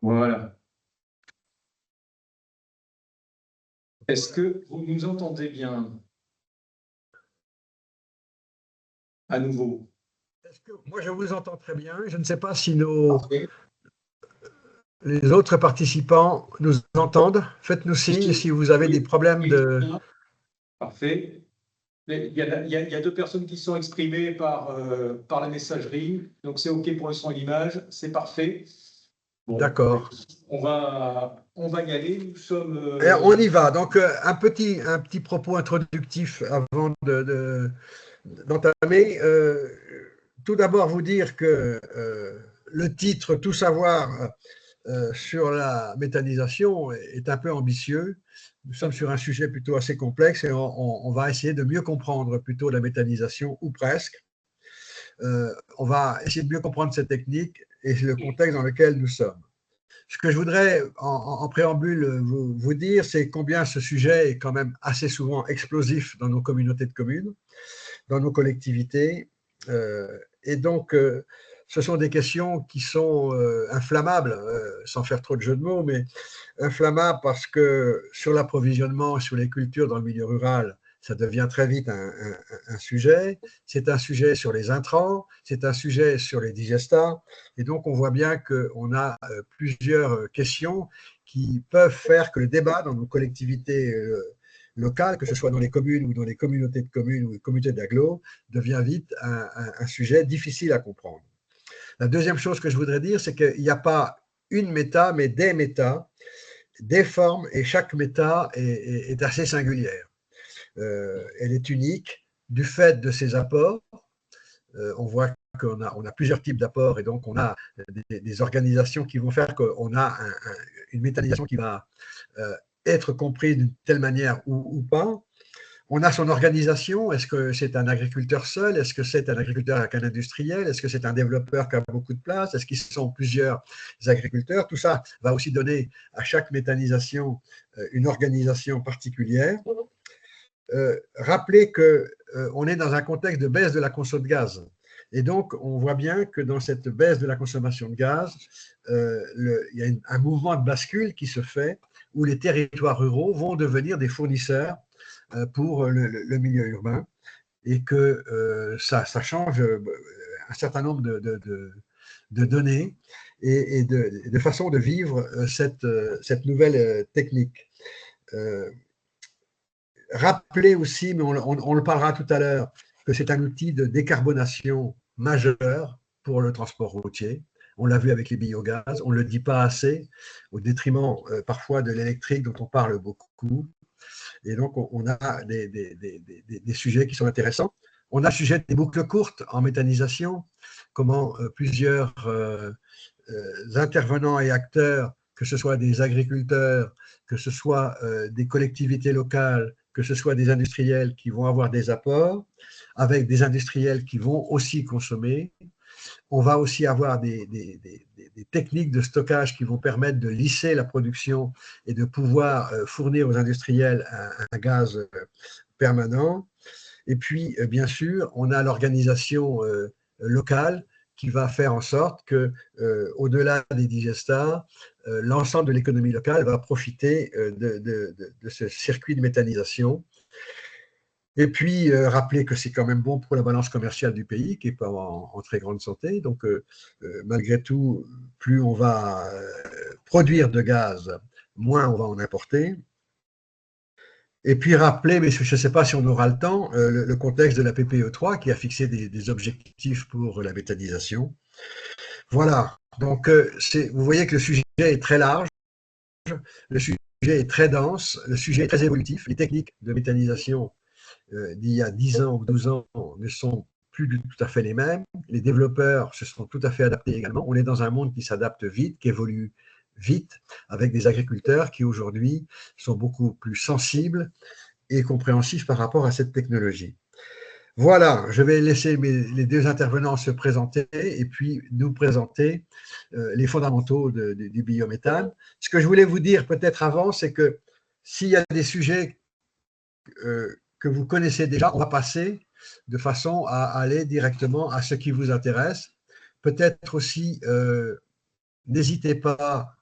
Voilà. Est-ce que vous nous entendez bien à nouveau? Moi, je vous entends très bien. Je ne sais pas si Parfait. les autres participants nous entendent. Faites-nous signe si vous avez des problèmes de… Parfait. Il y a deux personnes qui sont exprimées par la messagerie, donc c'est OK pour le son et l'image, c'est parfait. Bon, D'accord. on va y aller. Nous sommes. Et on y va. Donc, un petit propos introductif avant d'entamer. Tout d'abord, vous dire que le titre Tout savoir sur la méthanisation est un peu ambitieux. Nous sommes sur un sujet plutôt assez complexe et on va essayer de mieux comprendre plutôt la méthanisation, ou presque. On va essayer de mieux comprendre cette technique et le contexte dans lequel nous sommes. Ce que je voudrais en préambule vous dire, c'est combien ce sujet est quand même assez souvent explosif dans nos communautés de communes, dans nos collectivités. Et donc, ce sont des questions qui sont inflammables, sans faire trop de jeux de mots, mais inflammables parce que sur l'approvisionnement, sur les cultures dans le milieu rural, ça devient très vite un sujet. C'est un sujet sur les intrants, c'est un sujet sur les digestats. Et donc, on voit bien qu'on a plusieurs questions qui peuvent faire que le débat dans nos collectivités locales, que ce soit dans les communes ou dans les communautés de communes ou les communautés d'agglo, devient vite un sujet difficile à comprendre. La deuxième chose que je voudrais dire, c'est qu'il n'y a pas une méta, mais des méta, des formes, et chaque méta est assez singulière. Elle est unique du fait de ses apports. On voit qu'on a plusieurs types d'apports et donc on a des organisations qui vont faire qu'on a une méthanisation qui va être comprise d'une telle manière ou pas. On a son organisation. Est-ce que c'est un agriculteur seul? Est-ce que c'est un agriculteur avec un industriel? Est-ce que c'est un développeur qui a beaucoup de place? Est-ce qu'ils sont plusieurs agriculteurs? Tout ça va aussi donner à chaque méthanisation une organisation particulière. Rappelez qu'on est dans un contexte de baisse de la consommation de gaz. Et donc, on voit bien que dans cette baisse de la consommation de gaz, il y a un mouvement de bascule qui se fait où les territoires ruraux vont devenir des fournisseurs pour le milieu urbain et que ça change un certain nombre de données et de façons de vivre cette nouvelle technique. Rappelez aussi, mais on le parlera tout à l'heure, que c'est un outil de décarbonation majeur pour le transport routier. On l'a vu avec les biogaz, on ne le dit pas assez, au détriment parfois de l'électrique dont on parle beaucoup. Et donc, on a des sujets qui sont intéressants. On a le sujet des boucles courtes en méthanisation, comment plusieurs intervenants et acteurs, que ce soit des agriculteurs, que ce soit des collectivités locales, que ce soit des industriels qui vont avoir des apports, avec des industriels qui vont aussi consommer. On va aussi avoir des techniques de stockage qui vont permettre de lisser la production et de pouvoir fournir aux industriels un gaz permanent. Et puis, bien sûr, on a l'organisation locale qui va faire en sorte que, au-delà des digestats, l'ensemble de l'économie locale va profiter de ce circuit de méthanisation. Et puis, rappeler que c'est quand même bon pour la balance commerciale du pays, qui n'est pas en très grande santé. Donc, malgré tout, plus on va produire de gaz, moins on va en importer. Et puis rappeler, mais je ne sais pas si on aura le temps, le contexte de la PPE3 qui a fixé des objectifs pour la méthanisation. Voilà, donc vous voyez que le sujet est très large, le sujet est très dense, le sujet est très évolutif. Les techniques de méthanisation d'il y a 10 ans ou 12 ans ne sont plus tout à fait les mêmes. Les développeurs se sont tout à fait adaptés également. On est dans un monde qui s'adapte vite, qui évolue vite, avec des agriculteurs qui aujourd'hui sont beaucoup plus sensibles et compréhensifs par rapport à cette technologie. Voilà, je vais laisser les deux intervenants se présenter et puis nous présenter les fondamentaux du biométhane. Ce que je voulais vous dire peut-être avant, c'est que s'il y a des sujets que vous connaissez déjà, on va passer de façon à aller directement à ce qui vous intéresse. Peut-être aussi, n'hésitez pas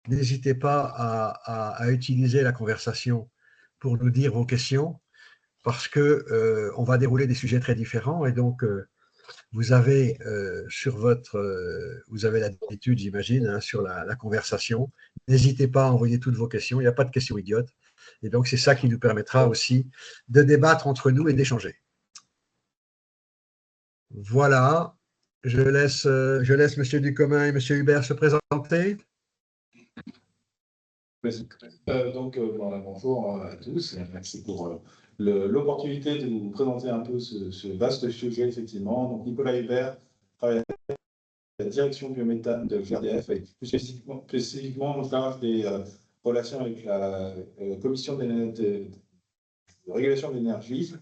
à utiliser la conversation pour nous dire vos questions, parce que on va dérouler des sujets très différents et donc vous avez vous avez l'habitude, j'imagine, hein, sur la conversation. N'hésitez pas à envoyer toutes vos questions. Il n'y a pas de questions idiotes. Et donc, c'est ça qui nous permettra aussi de débattre entre nous et d'échanger. Voilà. Je laisse M. Ducommun et M. Hubert se présenter. Bonjour à tous. Merci pour l'opportunité de vous présenter un peu ce vaste sujet, effectivement. Donc, Nicolas Hubert travaille à la direction biométhane de GRDF et plus spécifiquement en charge des relations avec la commission de régulation de l'énergie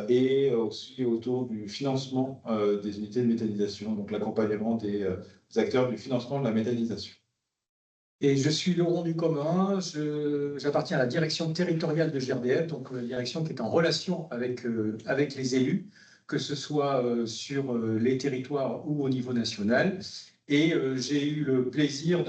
et aussi autour du financement des unités de méthanisation, donc l'accompagnement des acteurs du financement de la méthanisation. Et je suis Laurent Ducommun, j'appartiens à la direction territoriale de GRDF, donc la direction qui est en relation avec les élus, que ce soit sur les territoires ou au niveau national. Et j'ai eu le plaisir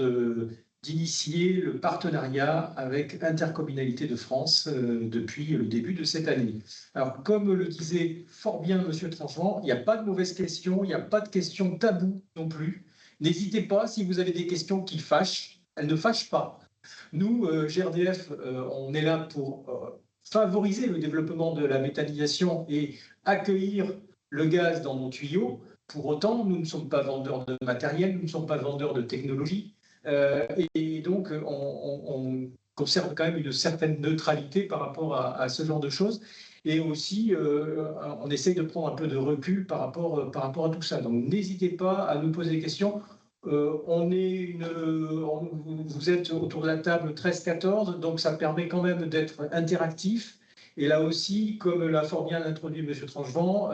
d'initier le partenariat avec Intercommunalité de France depuis le début de cette année. Alors, comme le disait fort bien M. Tranchant, il n'y a pas de mauvaises questions, il n'y a pas de questions taboues non plus. N'hésitez pas, si vous avez des questions qui fâchent, elles ne fâchent pas. Nous, GRDF, on est là pour favoriser le développement de la méthanisation et accueillir le gaz dans nos tuyaux. Pour autant, nous ne sommes pas vendeurs de matériel, nous ne sommes pas vendeurs de technologie. Et donc, on conserve quand même une certaine neutralité par rapport à ce genre de choses. Et aussi, on essaye de prendre un peu de recul par rapport à tout ça. Donc, n'hésitez pas à nous poser des questions. Vous êtes autour de la table 13-14, donc ça permet quand même d'être interactif. Et là aussi, comme l'a fort bien introduit M. Tranchevent,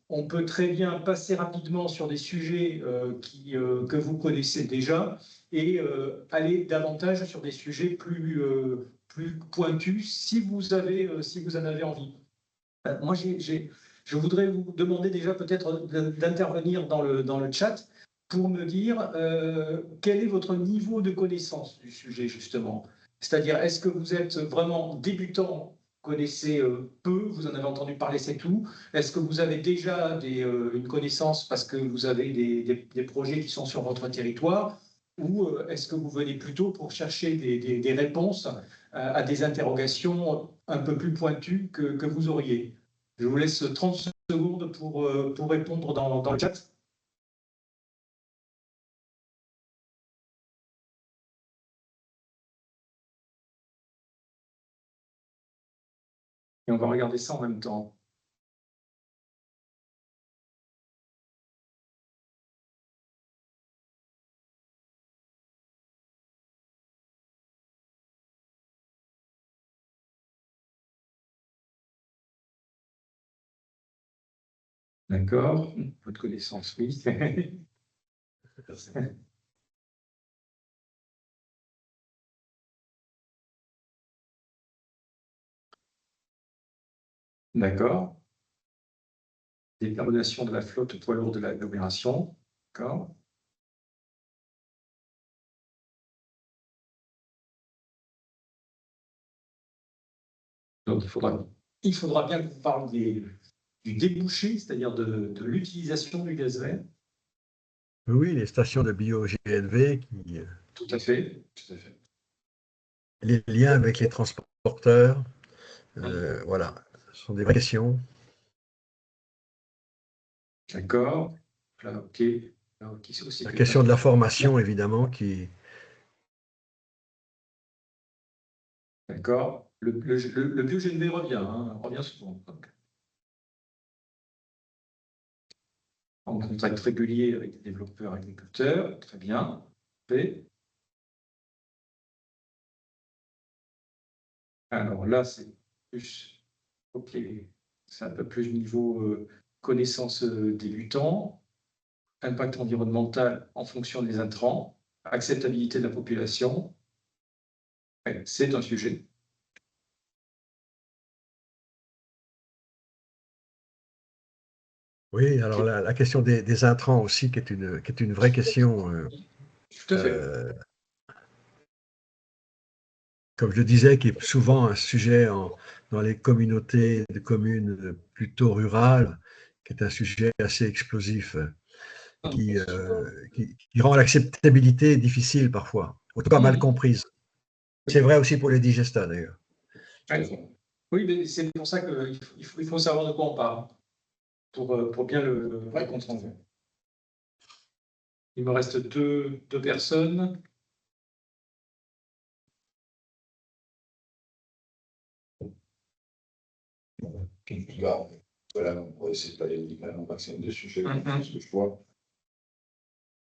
on peut très bien passer rapidement sur des sujets que vous connaissez déjà et aller davantage sur des sujets plus pointus si vous en avez envie. Moi, je voudrais vous demander déjà peut-être d'intervenir dans le chat pour me dire quel est votre niveau de connaissance du sujet, justement. C'est-à-dire, est-ce que vous êtes vraiment débutant, connaissez peu, vous en avez entendu parler, c'est tout? Est-ce que vous avez déjà une connaissance parce que vous avez des projets qui sont sur votre territoire? Ou est-ce que vous venez plutôt pour chercher des réponses à des interrogations un peu plus pointues que vous auriez? Je vous laisse 30 secondes pour répondre dans le chat. Et on va regarder ça en même temps. D'accord. Votre connaissance, oui. D'accord. Décarbonation de la flotte poids lourd de l'agglomération. D'accord. Donc, il faudra bien que vous parliez du débouché, c'est-à-dire de l'utilisation du gaz vert. Oui, les stations de bio-GNV, Tout à fait. Tout à fait. les liens avec les transporteurs, voilà, ce sont des vraies questions. D'accord. Là, OK. Là, OK, c'est aussi La question de la formation, évidemment, qui... D'accord. Le bio-GNV revient souvent. Donc, en contact régulier avec des développeurs agriculteurs. Très bien. Fait. Alors là, c'est plus OK. c'est un peu plus niveau connaissance débutant, impact environnemental en fonction des intrants, acceptabilité de la population. Ouais, c'est un sujet. Oui, alors la question des intrants aussi, qui est une vraie question. Tout à fait. Comme je le disais, qui est souvent un sujet dans les communautés de communes plutôt rurales, qui est un sujet assez explosif, qui rend l'acceptabilité difficile parfois, en tout cas mal comprise. C'est vrai aussi pour les digestats d'ailleurs. Oui, mais c'est pour ça qu'il faut savoir de quoi on parle, pour bien le comprendre. Il me reste deux personnes. Voilà, on va essayer de parler un maximum de sujets, ce que je vois.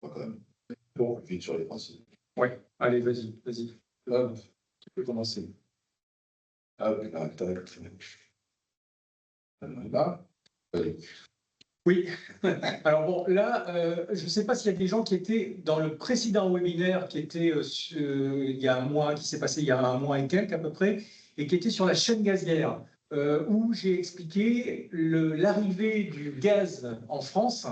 On va quand même vite sur les principes. Oui, allez, vas-y. Tu peux commencer. Ah oui, là, là. Oui, alors bon, là, je ne sais pas s'il y a des gens qui étaient dans le précédent webinaire qui était il y a un mois, qui s'est passé il y a un mois et quelques à peu près, et qui était sur la chaîne gazière, où j'ai expliqué l'arrivée du gaz en France,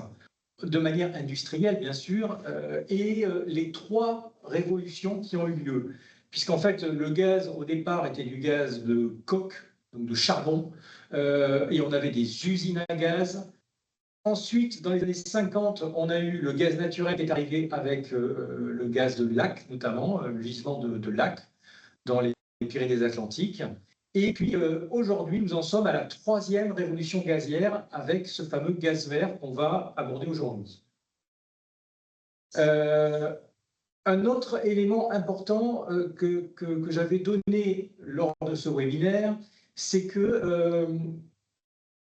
de manière industrielle bien sûr, et les 3 révolutions qui ont eu lieu. Puisqu'en fait, le gaz au départ était du gaz de coke, donc de charbon, et on avait des usines à gaz. Ensuite, dans les années 50, on a eu le gaz naturel qui est arrivé avec le gaz de lac, notamment, le gisement de lac dans les Pyrénées-Atlantiques. Et puis aujourd'hui, nous en sommes à la 3e révolution gazière avec ce fameux gaz vert qu'on va aborder aujourd'hui. Un autre élément important que j'avais donné lors de ce webinaire, c'est que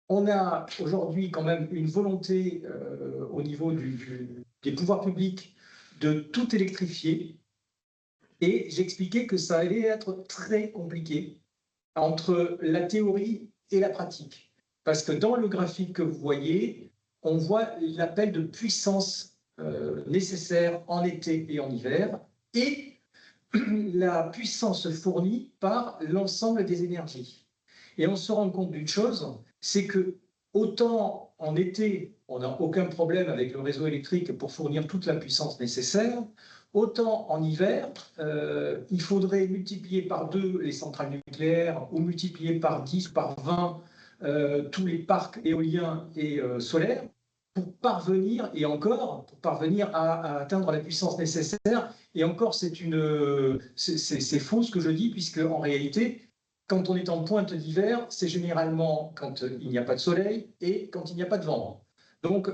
on a aujourd'hui quand même une volonté au niveau des pouvoirs publics de tout électrifier. Et j'expliquais que ça allait être très compliqué entre la théorie et la pratique. Parce que dans le graphique que vous voyez, on voit l'appel de puissance nécessaire en été et en hiver et la puissance fournie par l'ensemble des énergies. Et on se rend compte d'une chose, c'est que autant en été, on n'a aucun problème avec le réseau électrique pour fournir toute la puissance nécessaire, autant en hiver, il faudrait multiplier par 2 les centrales nucléaires ou multiplier par 10 ou par 20 tous les parcs éoliens et solaires pour parvenir, et encore, pour parvenir à atteindre la puissance nécessaire. Et encore, c'est faux ce que je dis, puisque en réalité, quand on est en pointe d'hiver, c'est généralement quand il n'y a pas de soleil et quand il n'y a pas de vent. Donc,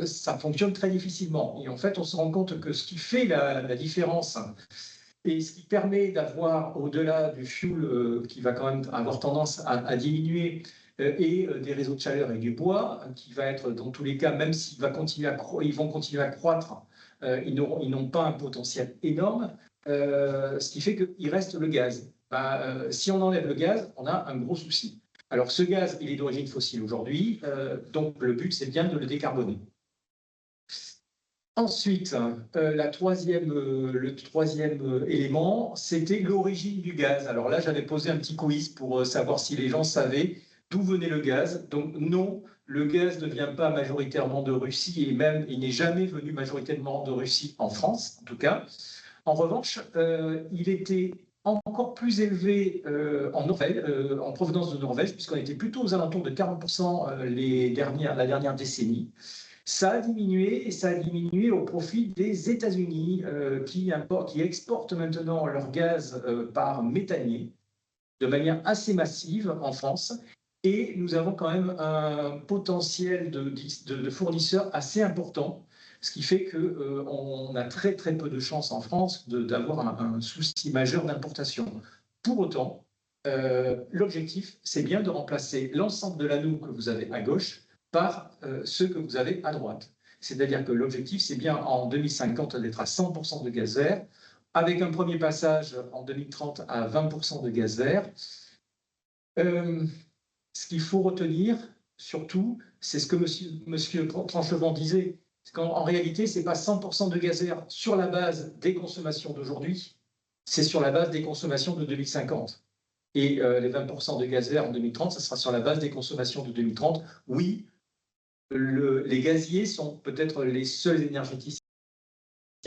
ça fonctionne très difficilement. Et en fait, on se rend compte que ce qui fait la différence et ce qui permet d'avoir, au-delà du fuel qui va quand même avoir tendance à diminuer, et des réseaux de chaleur et du bois, qui va être dans tous les cas, même s'ils vont continuer à croître, ils n'ont pas un potentiel énorme, ce qui fait qu'il reste le gaz. Si on enlève le gaz, on a un gros souci. Alors ce gaz, il est d'origine fossile aujourd'hui, donc le but, c'est bien de le décarboner. Ensuite, le troisième élément, c'était l'origine du gaz. Alors là, j'avais posé un petit quiz pour savoir si les gens savaient d'où venait le gaz. Donc non, le gaz ne vient pas majoritairement de Russie, et même il n'est jamais venu majoritairement de Russie en France, en tout cas. En revanche, il était encore plus élevé en Norvège, en provenance de Norvège, puisqu'on était plutôt aux alentours de 40% la dernière décennie. Ça a diminué, et ça a diminué au profit des États-Unis qui exportent maintenant leur gaz par méthanier de manière assez massive en France. Et nous avons quand même un potentiel de fournisseurs assez important, ce qui fait qu'on a très très peu de chances en France d'avoir un souci majeur d'importation. Pour autant, l'objectif, c'est bien de remplacer l'ensemble de l'anneau que vous avez à gauche par ceux que vous avez à droite. C'est-à-dire que l'objectif, c'est bien en 2050 d'être à 100% de gaz vert, avec un premier passage en 2030 à 20% de gaz vert. ce qu'il faut retenir, surtout, c'est ce que monsieur Tranchevant disait, c'est qu'en réalité, ce n'est pas 100% de gaz air sur la base des consommations d'aujourd'hui, c'est sur la base des consommations de 2050. Et les 20% de gaz vert en 2030, ça sera sur la base des consommations de 2030. Oui, les gaziers sont peut-être les seuls énergéticiens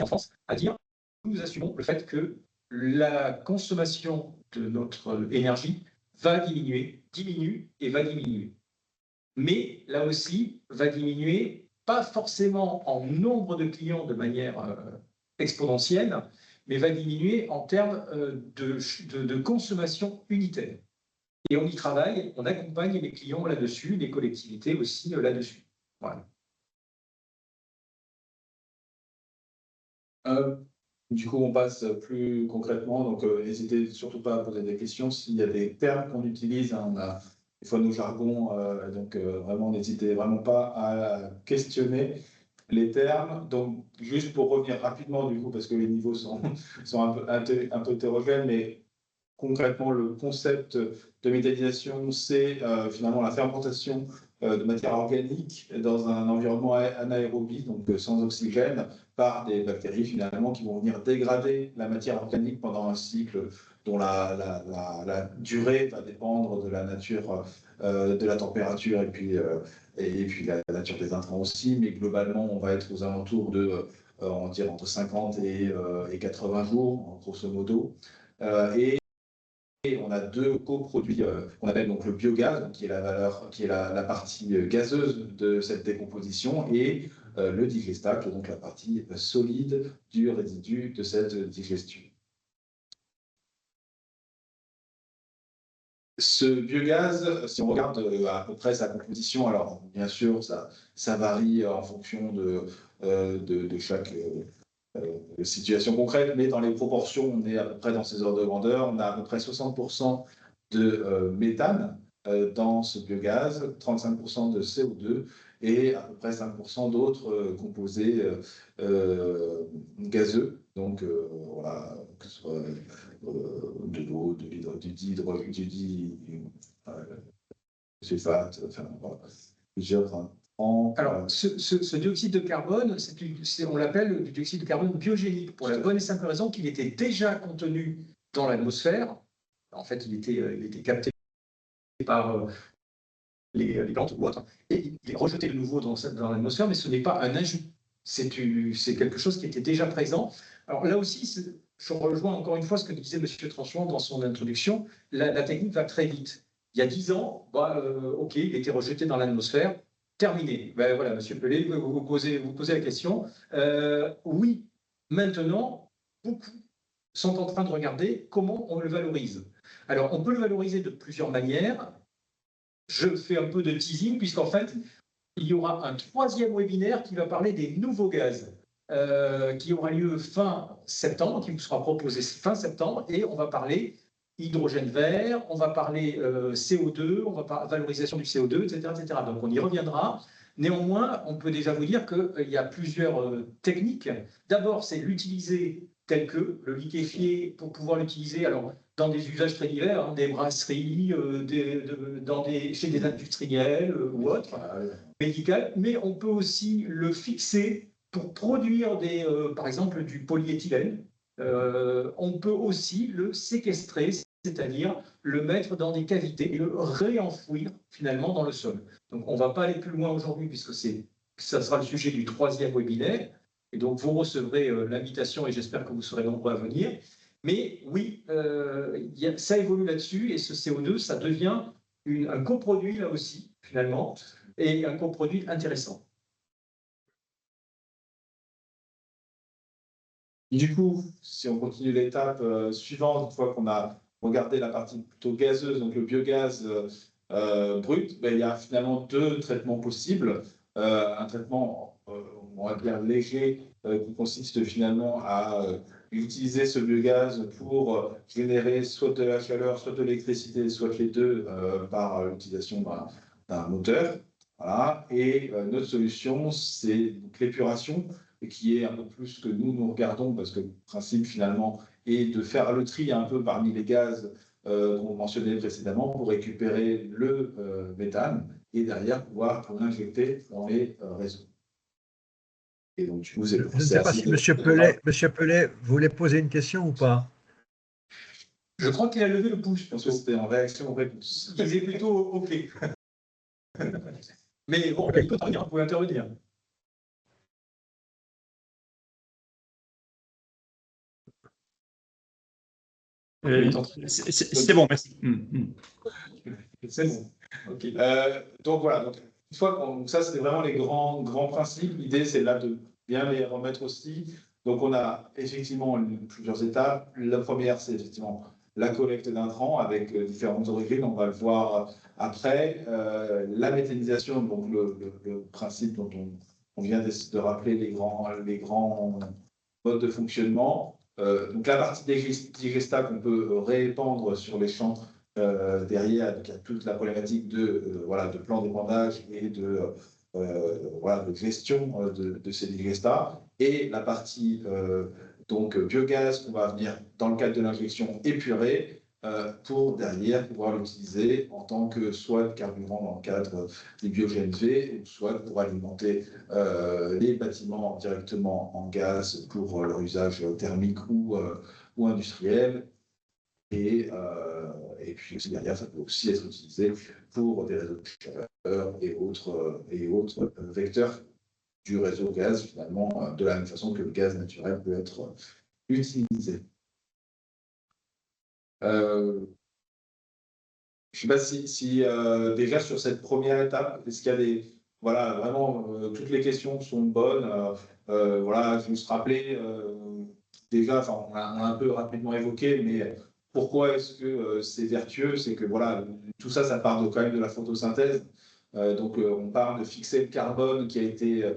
en France à dire nous assumons le fait que la consommation de notre énergie va diminuer, diminue et va diminuer. Mais là aussi, va diminuer, pas forcément en nombre de clients de manière exponentielle, mais va diminuer en termes de consommation unitaire. Et on y travaille, on accompagne les clients là-dessus, les collectivités aussi là-dessus. Voilà. Du coup, on passe plus concrètement. Donc, n'hésitez surtout pas à poser des questions. S'il y a des termes qu'on utilise, hein, on a des fois nos jargons, donc vraiment, n'hésitez vraiment pas à questionner les termes. Donc, juste pour revenir rapidement, du coup, parce que les niveaux sont un peu hétérogènes, mais concrètement, le concept de méthanisation, c'est finalement la fermentation de matière organique dans un environnement anaérobie, donc sans oxygène, par des bactéries finalement qui vont venir dégrader la matière organique pendant un cycle dont la durée va dépendre de la nature, de la température et puis la nature des intrants aussi, mais globalement, on va être aux alentours de, on va dire, entre 50 et 80 jours, grosso modo. Et on a deux coproduits qu'on appelle donc le biogaz, qui est la partie gazeuse de cette décomposition, et le digestacle, donc la partie solide du résidu de cette digestion. Ce biogaz, si on regarde à peu près sa composition, alors bien sûr, ça varie en fonction de chaque situation concrète, mais dans les proportions, on est à peu près dans ces ordres de grandeur. On a à peu près 60% de méthane dans ce biogaz, 35% de CO2 et à peu près 5% d'autres composés gazeux. Donc voilà, que ce soit de l'eau, du sulfate, enfin voilà, plusieurs. Alors, ce dioxyde de carbone, on l'appelle du dioxyde de carbone biogénique, pour la bonne et simple raison qu'il était déjà contenu dans l'atmosphère. En fait, il était capté par les plantes ou autres, et il est rejeté de nouveau dans l'atmosphère, mais ce n'est pas un ajout. C'est quelque chose qui était déjà présent. Alors là aussi, je rejoins encore une fois ce que disait M. Tranchevant dans son introduction, la technique va très vite. Il y a 10 ans, OK, il était rejeté dans l'atmosphère, terminé. Ben voilà, Monsieur Pelé, vous posez la question. Oui, maintenant, beaucoup sont en train de regarder comment on le valorise. Alors, on peut le valoriser de plusieurs manières. Je fais un peu de teasing, puisqu'en fait, il y aura un troisième webinaire qui va parler des nouveaux gaz, qui aura lieu fin septembre, qui vous sera proposé fin septembre, et on va parler hydrogène vert, on va parler CO2, on va parler valorisation du CO2, etc., etc. Donc on y reviendra. Néanmoins, on peut déjà vous dire qu'il y a plusieurs techniques. D'abord, c'est l'utiliser tel que le liquéfier pour pouvoir l'utiliser dans des usages très divers, hein, des brasseries, chez des industriels ou autres, médicales, mais on peut aussi le fixer pour produire par exemple du polyéthylène. On peut aussi le séquestrer, c'est-à-dire le mettre dans des cavités et le réenfouir finalement dans le sol. Donc on ne va pas aller plus loin aujourd'hui puisque ça sera le sujet du troisième webinaire. Et donc vous recevrez l'invitation et j'espère que vous serez nombreux à venir. Mais oui, ça évolue là-dessus et ce CO2, ça devient un coproduit là aussi finalement et un coproduit intéressant. Du coup, si on continue l'étape suivante, une fois qu'on a regardé la partie plutôt gazeuse, donc le biogaz brut, il y a finalement deux traitements possibles. Un traitement, on va dire, léger, qui consiste finalement à utiliser ce biogaz pour générer soit de la chaleur, soit de l'électricité, soit les deux par l'utilisation d'un moteur. Voilà. Et notre solution, c'est l'épuration, qui est un peu plus que nous regardons, parce que le principe finalement est de faire le tri un peu parmi les gaz qu'on mentionnait précédemment pour récupérer le méthane et derrière pouvoir l'injecter dans les réseaux. Et donc, du coup, je ne sais pas si M. Pellet voulait poser une question ou pas. Je crois qu'il a levé le pouce. Parce que c'était en réaction-réponse. Il est plutôt OK. Mais bon, il peut intervenir, vous pouvez intervenir. C'est bon, merci. C'est bon. Okay. Donc voilà, donc, une fois qu'on, ça c'était vraiment les grands principes. L'idée c'est là de bien les remettre aussi. Donc on a effectivement plusieurs étapes. La première c'est effectivement la collecte d'intrants avec différentes origines, on va le voir après. La méthanisation, donc le principe dont on vient de rappeler les grands modes de fonctionnement. Donc la partie digesta qu'on peut répandre sur les champs derrière, donc il y a toute la problématique de plan d'épandage et de gestion de ces digestats, et la partie donc biogaz qu'on va venir dans le cadre de l'injection épurer pour derrière pouvoir l'utiliser en tant que soit de carburant dans le cadre des biogènes V, ou soit pour alimenter les bâtiments directement en gaz pour leur usage thermique ou industriel. Et puis aussi derrière, ça peut aussi être utilisé pour des réseaux de chaleur et autres vecteurs du réseau gaz, finalement, de la même façon que le gaz naturel peut être utilisé. Je ne sais pas si déjà sur cette première étape, est-ce qu'il y a des... Voilà, vraiment, toutes les questions sont bonnes. Voilà, je veux se rappeler, déjà, on a un peu rapidement évoqué, mais pourquoi est-ce que c'est vertueux? C'est que voilà, tout ça, ça part quand même de la photosynthèse. Donc, on parle de fixer le carbone qui était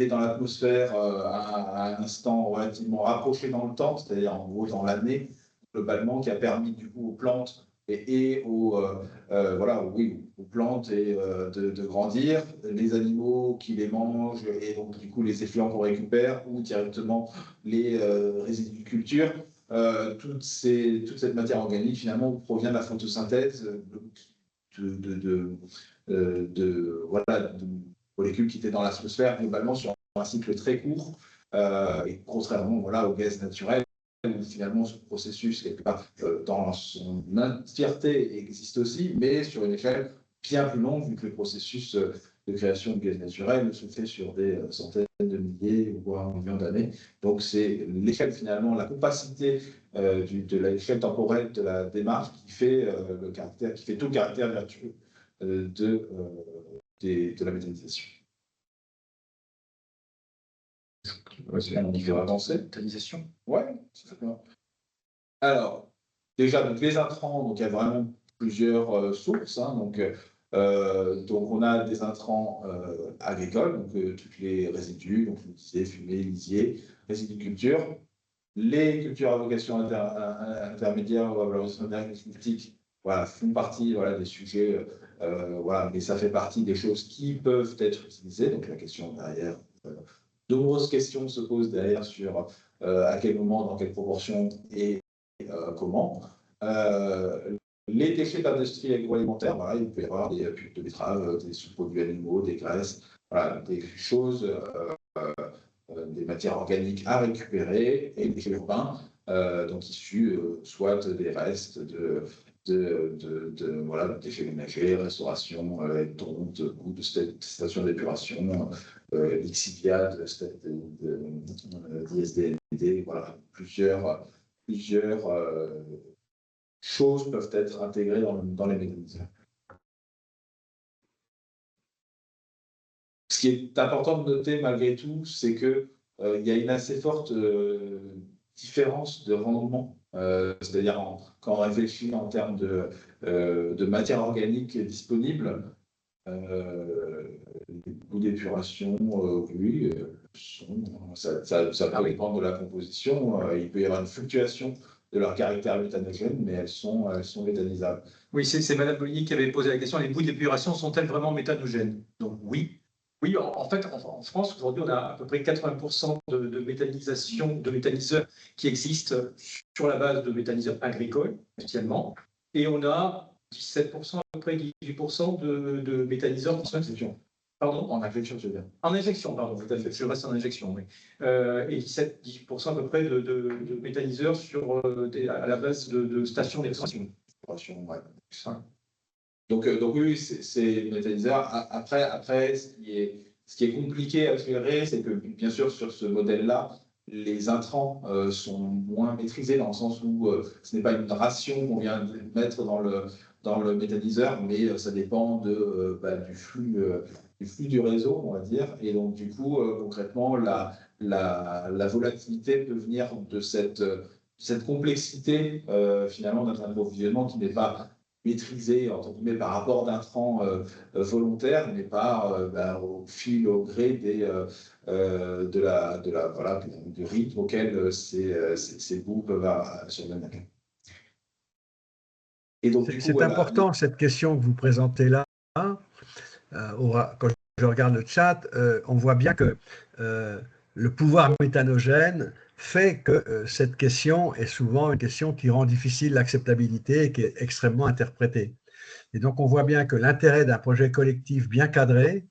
dans l'atmosphère à un instant relativement rapproché dans le temps, c'est-à-dire en gros dans l'année, globalement, qui a permis du coup aux plantes et aux plantes de grandir, les animaux qui les mangent et donc du coup les effluents qu'on récupère ou directement les résidus de culture. Toute cette matière organique finalement provient de la photosynthèse de molécules qui étaient dans l'atmosphère globalement sur un cycle très court, et contrairement au gaz naturel, où finalement ce processus, quelque part, dans son entièreté, existe aussi, mais sur une échelle bien plus longue, vu que le processus de création de gaz naturel se fait sur des centaines de milliers, voire millions d'années. Donc c'est l'échelle, finalement, la compacité de l'échelle temporelle de la démarche qui fait tout le caractère vertueux de la méthanisation. On va avancer. Méthanisation. Ouais, c'est bien. Alors, déjà, donc, les intrants, donc il y a vraiment plusieurs sources. Donc on a des intrants agricoles, donc tous les résidus, donc vous disiez fumée, lisier, résidus de culture. Les cultures à vocation intermédiaire ou à valorisation énergétique, font partie des sujets, mais ça fait partie des choses qui peuvent être utilisées. Donc la question derrière, de nombreuses questions se posent derrière sur à quel moment, dans quelle proportion et comment. Les déchets d'industrie agroalimentaire, il peut y avoir des pulpes de betterave, des sous-produits animaux, des graisses, des choses, des matières organiques à récupérer, et des déchets urbains, donc issus soit des restes de déchets ménagers, restauration, tonte, ou de stations d'épuration, lixiviade, d'ISDND, plusieurs choses peuvent être intégrées dans les mécanismes. Ce qui est important de noter malgré tout, c'est qu'il y a une assez forte différence de rendement. C'est-à-dire quand on réfléchit en termes de matière organique disponible, les coûts d'épuration, oui, ça peut dépendre de la composition. Il peut y avoir une fluctuation de leur caractère méthanogène, mais elles sont méthanisables. Oui, c'est Mme Bolligny qui avait posé la question, les boues d'épuration sont-elles vraiment méthanogènes? Donc oui. Oui, en fait, en France, aujourd'hui, on a à peu près 80% de méthanisation, de méthaniseurs qui existent sur la base de méthaniseurs agricoles, essentiellement. Et on a 17%, à peu près 18% de méthaniseurs qui sont Injection. Pardon? En injection, je veux dire. En injection, pardon, tout à fait. Je reste en injection, oui. Et 18% à peu près de méthaniseurs à la base de stations d'extraction. Ouais. Donc oui, c'est méthaniseur. Après ce qui est compliqué à gérer, c'est que bien sûr, sur ce modèle-là, les intrants sont moins maîtrisés dans le sens où ce n'est pas une ration qu'on vient de mettre dans le méthaniseur, mais ça dépend du flux du réseau, on va dire. Et donc, du coup, concrètement, la volatilité peut venir de cette complexité, finalement, d'un approvisionnement qui n'est pas maîtrisé entre guillemets par rapport d'intrants volontaires, mais au gré du rythme auquel ces bouts peuvent survenir. Et donc, c'est important cette question que vous présentez là. Quand je regarde le chat, on voit bien que le pouvoir méthanogène fait que cette question est souvent une question qui rend difficile l'acceptabilité et qui est extrêmement interprétée. Et donc, on voit bien que l'intérêt d'un projet collectif bien cadré,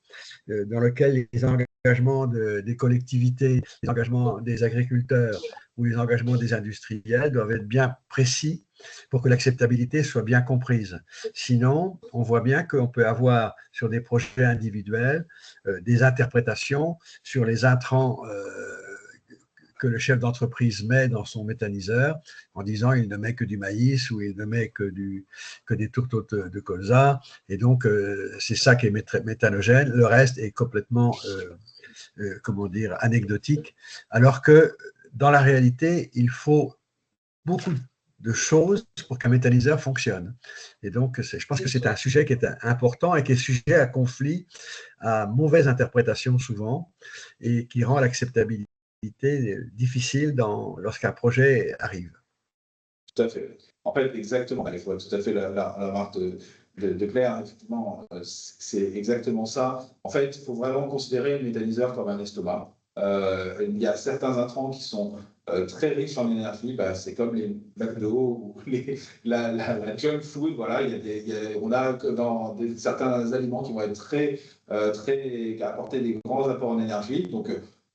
dans lequel les engagements des collectivités, les engagements des agriculteurs ou les engagements des industriels doivent être bien précis pour que l'acceptabilité soit bien comprise. Sinon, on voit bien qu'on peut avoir sur des projets individuels des interprétations sur les intrants que le chef d'entreprise met dans son méthaniseur en disant il ne met que du maïs ou il ne met que des tourteaux de colza. Et donc, c'est ça qui est méthanogène. Le reste est complètement, anecdotique. Alors que dans la réalité, il faut beaucoup de choses pour qu'un méthaniseur fonctionne. Et donc, je pense que c'est un sujet qui est important et qui est sujet à conflit, à mauvaise interprétation souvent, et qui rend l'acceptabilité difficile lorsqu'un projet arrive. Tout à fait. En fait, exactement. Il faut tout à fait la marque de Claire. Effectivement, c'est exactement ça. En fait, il faut vraiment considérer le méthaniseur comme un estomac. Il y a certains intrants qui sont très riches en énergie. C'est comme les McDo ou la junk food. Voilà, on a dans certains aliments qui vont être très apporter des grands apports en énergie. Donc,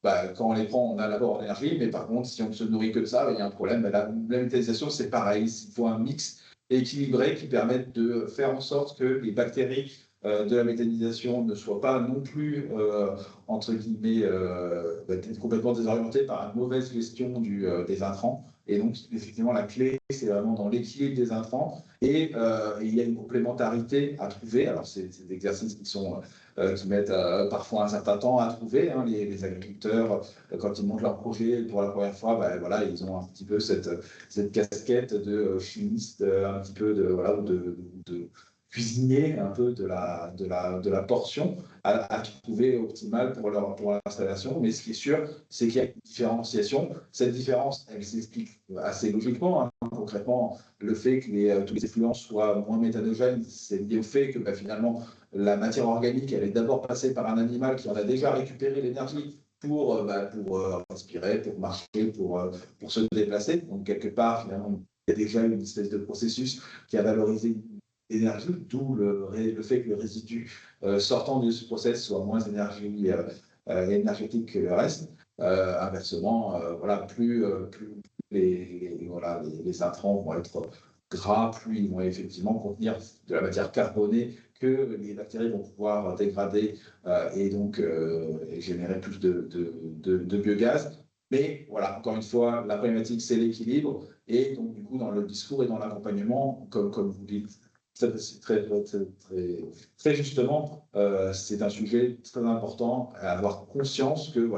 quand on les prend, on a l'apport en énergie, mais par contre, si on ne se nourrit que de ça, il y a un problème. La méthanisation, c'est pareil. Il faut un mix équilibré qui permette de faire en sorte que les bactéries de la méthanisation ne soient pas non plus, entre guillemets, complètement désorientées par une mauvaise gestion des intrants. Et donc, effectivement, la clé, c'est vraiment dans l'équilibre des intrants. Et il y a une complémentarité à trouver. Alors, c'est des exercices qui mettent parfois un certain temps à trouver. Les agriculteurs, quand ils montent leur projet pour la première fois, ils ont un petit peu cette casquette de chimiste, un petit peu de cuisinier un peu de la portion à trouver optimale pour l'installation. Mais ce qui est sûr, c'est qu'il y a une différenciation. Cette différence, elle s'explique assez logiquement. Concrètement, le fait que tous les effluents soient moins méthanogènes, c'est lié au fait que finalement, la matière organique, elle est d'abord passée par un animal qui en a déjà récupéré l'énergie pour respirer, pour marcher, pour se déplacer. Donc, quelque part, finalement, il y a déjà une espèce de processus qui a valorisé l'énergie, d'où le fait que le résidu sortant de ce process soit moins énergétique que le reste. Inversement, plus les intrants vont être gras, plus ils vont effectivement contenir de la matière carbonée que les bactéries vont pouvoir dégrader et donc générer plus de biogaz. Mais voilà, encore une fois, la problématique, c'est l'équilibre. Et donc, du coup, dans le discours et dans l'accompagnement, comme vous dites très justement, c'est un sujet très important à avoir conscience que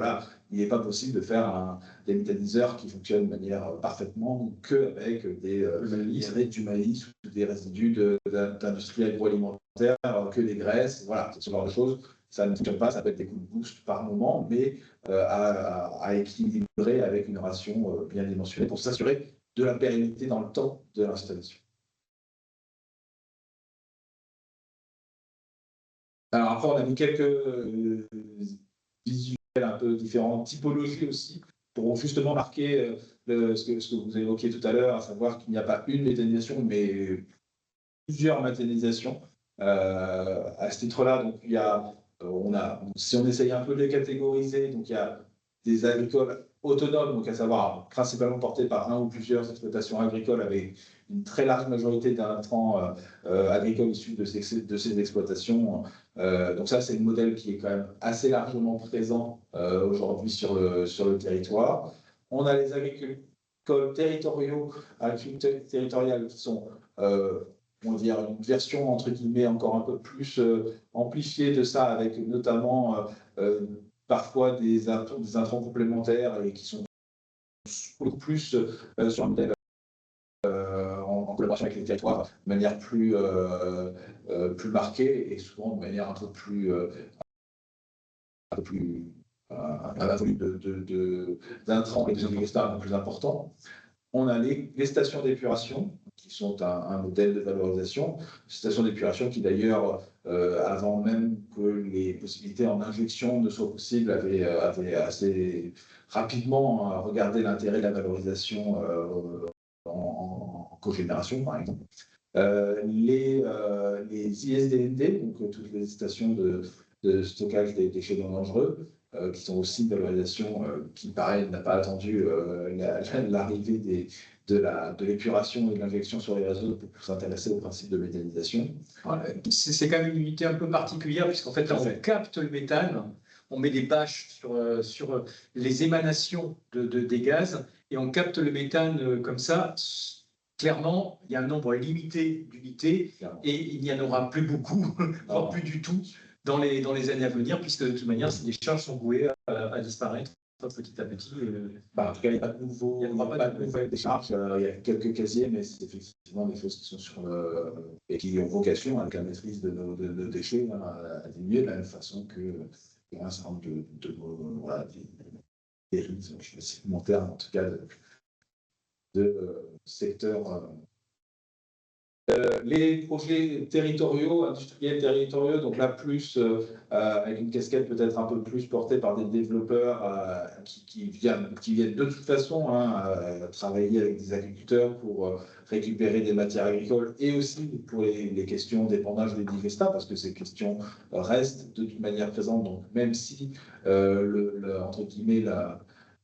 il n'est pas possible de faire des méthaniseurs qui fonctionnent de manière parfaitement qu'avec du maïs ou des résidus d'industrie agroalimentaire, que des graisses, voilà, ce genre de choses. Ça ne fonctionne pas, ça peut être des coups de boost par moment, mais à équilibrer avec une ration bien dimensionnée pour s'assurer de la pérennité dans le temps de l'installation. Alors après, on a mis quelques visuels un peu différents, typologies aussi, pour justement marquer ce que vous évoquiez tout à l'heure, à savoir qu'il n'y a pas une méthanisation, mais plusieurs méthanisations. À ce titre-là, donc il y a, si on essaye un peu de les catégoriser, donc il y a des agricoles autonomes, donc à savoir principalement portés par un ou plusieurs exploitations agricoles avec une très large majorité d'intrants agricoles issus de ces exploitations. Donc ça, c'est le modèle qui est quand même assez largement présent aujourd'hui sur le territoire. On a les agricoles territoriaux, agriculteurs territoriales qui sont on va dire une version entre guillemets encore un peu plus amplifiée de ça, avec notamment parfois des intrants complémentaires et qui sont beaucoup plus sur un modèle en collaboration avec les territoires de manière plus marquée et souvent de manière un peu plus un volume d'intrants et de biogestars un peu plus important. On a les stations d'épuration, qui sont un modèle de valorisation. Stations d'épuration qui, d'ailleurs, avant même que les possibilités en injection ne soient possibles, avaient assez rapidement regardé l'intérêt de la valorisation en cogénération, par exemple. Les ISDND, donc toutes les stations de stockage des déchets non dangereux, qui sont aussi une valorisation qui, pareil, n'a pas attendu l'arrivée de l'épuration et de l'injection sur les réseaux pour s'intéresser au principe de méthanisation. C'est quand même une unité un peu particulière, puisqu'en fait, là, on capte le méthane, on met des bâches sur les émanations des gaz, et on capte le méthane comme ça. Clairement, il y a un nombre limité d'unités, et il n'y en aura plus beaucoup, voire plus du tout, dans les années à venir, puisque de toute manière, les charges sont vouées à disparaître petit à petit. En tout cas, il n'y a pas de nouvelles décharges. Il y a quelques casiers, mais c'est effectivement des choses qui sont et qui ont vocation avec la maîtrise de nos déchets à diminuer de la même façon que un certain nombre des risques, je sais pas si mon terme, en tout cas, de secteurs. Les projets territoriaux, industriels territoriaux, donc là plus avec une casquette peut-être un peu plus portée par des développeurs qui viennent de toute façon travailler avec des agriculteurs pour récupérer des matières agricoles et aussi pour les questions d'épandage des digestats, parce que ces questions restent de toute manière présentes. Donc même si entre guillemets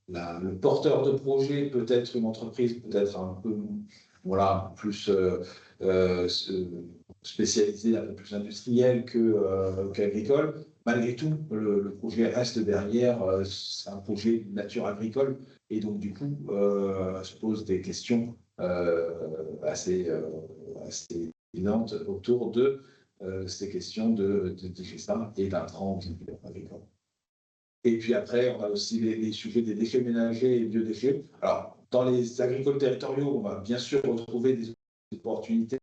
le porteur de projet peut être une entreprise peut-être un peu plus spécialisé, un peu plus industriel qu'agricole. Malgré tout, le projet reste derrière, c'est un projet de nature agricole, et donc du coup se pose des questions assez évidentes autour de ces questions de digestat et d'intrants agricoles. Et puis après, on a aussi les sujets des déchets ménagers et biodéchets. Alors, dans les agricoles territoriaux, on va bien sûr retrouver des opportunités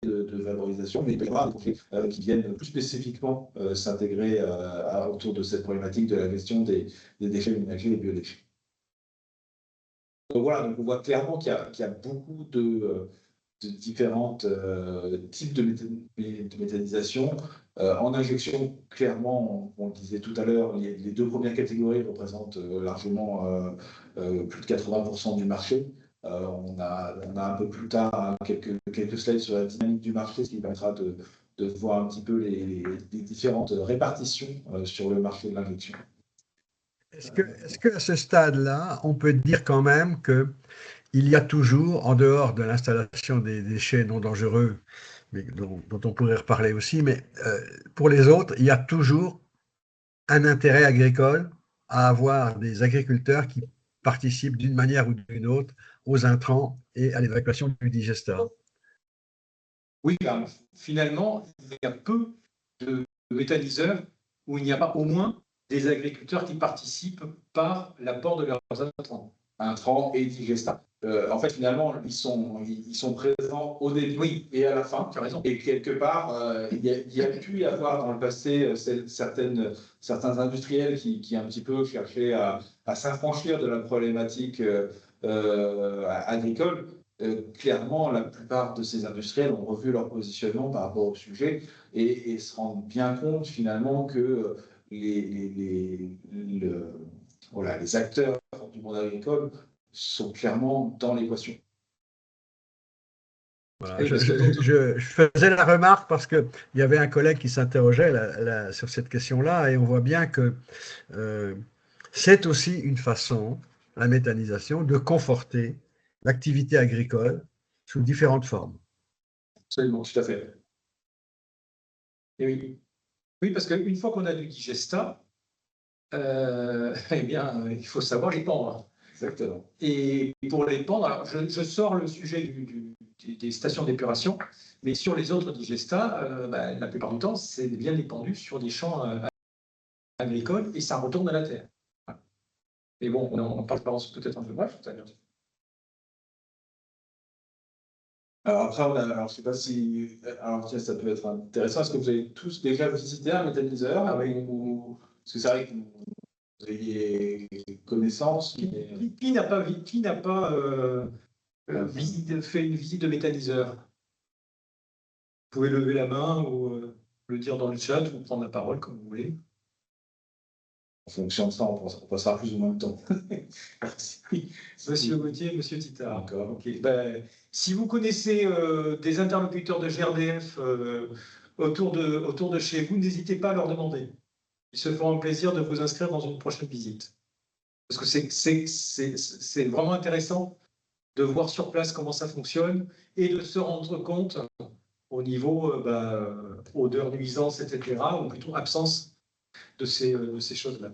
de valorisation, mais il peut y avoir des projets qui viennent plus spécifiquement s'intégrer autour de cette problématique de la gestion des déchets ménagers et biodéchets. Donc voilà, donc on voit clairement qu'il y a beaucoup de différents types de méthanisation. En injection, clairement, on le disait tout à l'heure, les deux premières catégories représentent largement plus de 80% du marché. On a un peu plus tard quelques slides sur la dynamique du marché, ce qui permettra de voir un petit peu les différentes répartitions sur le marché de l'injection. Est-ce qu'à ce stade-là, on peut dire quand même qu'il y a toujours, en dehors de l'installation des déchets non dangereux, mais dont on pourrait reparler aussi, mais pour les autres, il y a toujours un intérêt agricole à avoir des agriculteurs qui participent d'une manière ou d'une autre aux intrants et à l'évacuation du digestat. Oui, finalement, il y a peu de méthaniseurs où il n'y a pas au moins des agriculteurs qui participent par l'apport de leurs intrants et digestats. En fait, finalement, ils sont présents au début et à la fin. Tu as raison. Et quelque part, il y a pu y avoir dans le passé certains industriels qui un petit peu cherchaient à s'affranchir de la problématique agricole. Clairement, la plupart de ces industriels ont revu leur positionnement par rapport au sujet et se rendent bien compte finalement que les acteurs du monde agricole sont clairement dans l'équation. Voilà, je faisais la remarque parce qu'il y avait un collègue qui s'interrogeait sur cette question-là et on voit bien que c'est aussi une façon, la méthanisation, de conforter l'activité agricole sous différentes formes. Absolument, tout à fait. Et oui. Oui, parce qu'une fois qu'on a du digestat, eh bien, il faut savoir les pendre. Exactement. Et pour les pendre, alors je sors le sujet des stations d'épuration, mais sur les autres digestats, la plupart du temps, c'est bien épandu sur des champs agricoles et ça retourne à la terre. Mais bon, on parle peut-être un peu bref. Alors après, alors, je ne sais pas si, alors tiens, ça peut être intéressant. Est-ce que vous avez tous déjà visité un méthaniseur parce que c'est vrai que vous ayez connaissance. Qui n'a pas fait une visite de méthaniseur? Vous pouvez lever la main ou le dire dans le chat ou prendre la parole comme vous voulez. En fonction de ça, on passera plus ou moins de temps. Merci. Monsieur Gauthier, Monsieur Titard. D'accord. Okay. Si vous connaissez des interlocuteurs de GRDF autour de chez vous, n'hésitez pas à leur demander. Ils se feront un plaisir de vous inscrire dans une prochaine visite. Parce que c'est vraiment intéressant de voir sur place comment ça fonctionne et de se rendre compte au niveau odeur, nuisance, etc., ou plutôt absence de ces choses-là.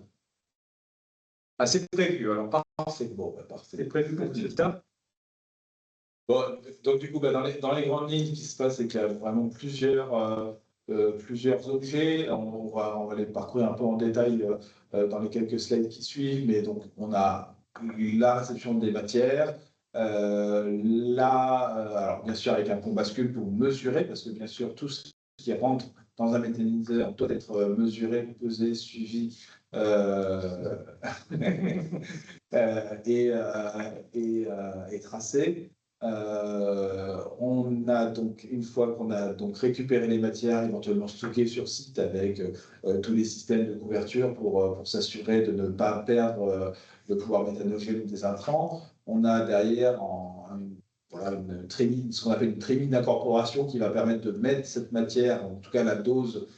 Ah, c'est prévu, alors parfait. Bon, parfait. C'est prévu pour le résultat. Bon, donc du coup, dans les grandes lignes, ce qui se passe, c'est qu'il y a vraiment plusieurs objets. On va les parcourir un peu en détail dans les quelques slides qui suivent. Mais donc, on a la réception des matières. Alors bien sûr, avec un pont bascule pour mesurer, parce que bien sûr, tout ce qui rentre dans un méthaniseur doit être mesuré, pesé, suivi et tracé. On a donc, une fois qu'on a donc récupéré les matières, éventuellement stockées sur site avec tous les systèmes de couverture pour s'assurer de ne pas perdre le pouvoir méthanogène des intrants, on a derrière ce qu'on appelle une trémie d'incorporation qui va permettre de mettre cette matière, en tout cas la dose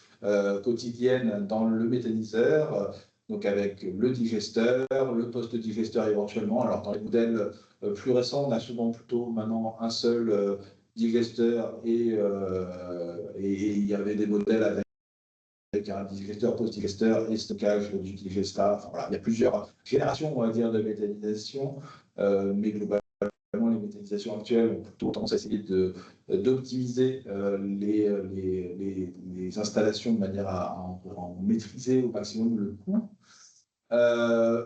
quotidienne, dans le méthaniseur. Donc avec le digesteur, le post-digesteur éventuellement. Alors dans les modèles plus récents, on a souvent plutôt maintenant un seul digesteur et il y avait des modèles avec un digesteur, post-digesteur et stockage du digestat. Enfin, voilà, il y a plusieurs générations, on va dire, de méthanisation, mais globalement, les méthanisations actuelles ont plutôt tendance à essayer d'optimiser les installations de manière à en maîtriser au maximum le coût.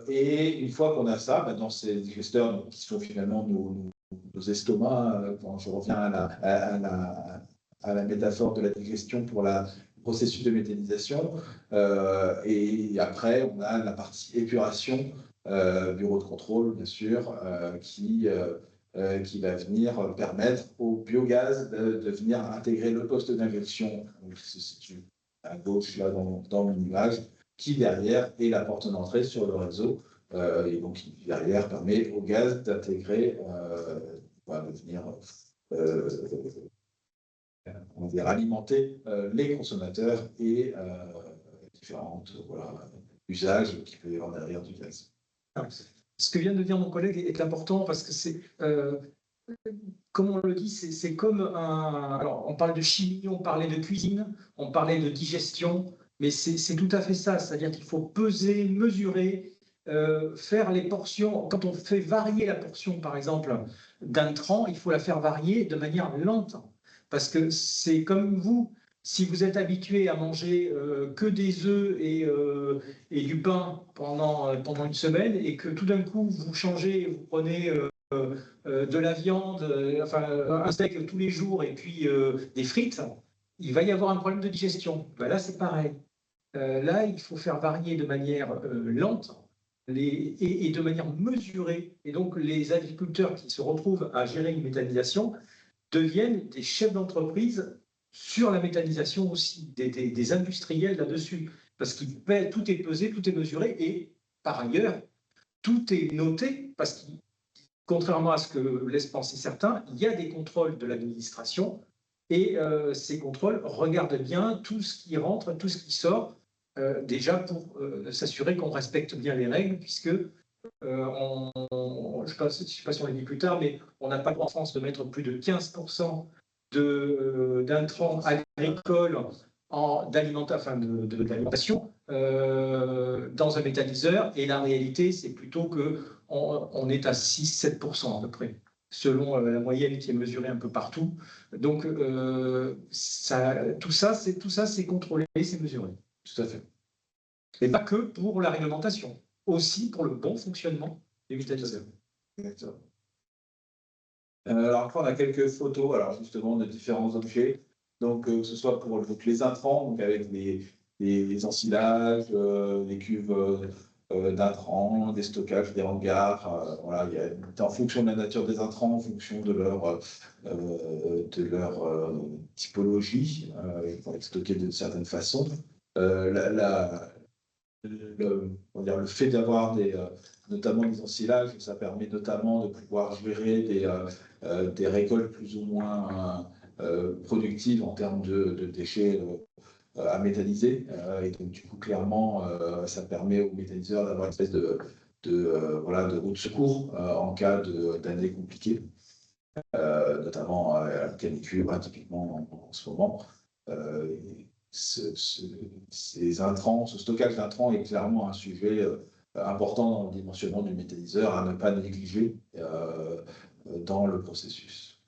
Et une fois qu'on a ça, dans ces digesteurs qui sont finalement nos estomacs, quand je reviens à la métaphore de la digestion pour le processus de méthanisation, et après on a la partie épuration, bureau de contrôle bien sûr, qui va venir permettre au biogaz de venir intégrer le poste d'injection qui se situe à gauche là dans l'image, qui derrière est la porte d'entrée sur le réseau, et donc qui derrière permet au gaz d'intégrer, de venir alimenter les consommateurs et différents usages qu'il peut y avoir derrière du gaz. Ce que vient de dire mon collègue est important parce que c'est, comme on le dit, c'est comme un... Alors, on parle de chimie, on parlait de cuisine, on parlait de digestion, mais c'est tout à fait ça, c'est-à-dire qu'il faut peser, mesurer, faire les portions. Quand on fait varier la portion, par exemple, d'intrants, il faut la faire varier de manière lente, parce que c'est comme vous, si vous êtes habitué à manger que des œufs et du pain pendant une semaine, et que tout d'un coup, vous changez, vous prenez de la viande, un steak tous les jours, et puis des frites, il va y avoir un problème de digestion. Ben là, c'est pareil. Là, il faut faire varier de manière lente et de manière mesurée. Et donc, les agriculteurs qui se retrouvent à gérer une méthanisation deviennent des chefs d'entreprise sur la méthanisation aussi, des industriels là-dessus. Parce que tout est pesé, tout est mesuré, et par ailleurs, tout est noté, parce qu'ils contrairement à ce que laissent penser certains, il y a des contrôles de l'administration et ces contrôles regardent bien tout ce qui rentre, tout ce qui sort, déjà pour s'assurer qu'on respecte bien les règles, puisque je ne sais pas si on l'a dit plus tard, mais on n'a pas le droit en France de mettre plus de 15% d'intrants agricoles d'alimentation dans un méthaniseur, et la réalité, c'est plutôt qu'on est à 6-7% à peu près, selon la moyenne qui est mesurée un peu partout. Donc, tout ça, c'est contrôlé, c'est mesuré. Tout à fait. Et pas que pour la réglementation, aussi pour le bon fonctionnement des méthaniseurs. Exactement. Alors après, on a quelques photos, alors justement, de différents objets. Donc, que ce soit pour les intrants, donc avec les ensilages, les cuves d'intrants, des stockages, des hangars. Voilà, en fonction de la nature des intrants, en fonction de leur typologie, ils vont être stockés d'une certaine façon. Le fait d'avoir notamment des ensilages, ça permet notamment de pouvoir gérer des récoltes plus ou moins productives en termes de déchets à méthaniser. Et donc, du coup, clairement, ça permet aux méthaniseurs d'avoir une espèce de roue de secours en cas d'année compliquée, notamment à la canicule, typiquement en ce moment. Ces intrants, ce stockage d'intrants est clairement un sujet important dans le dimensionnement du méthaniseur à ne pas négliger dans le processus.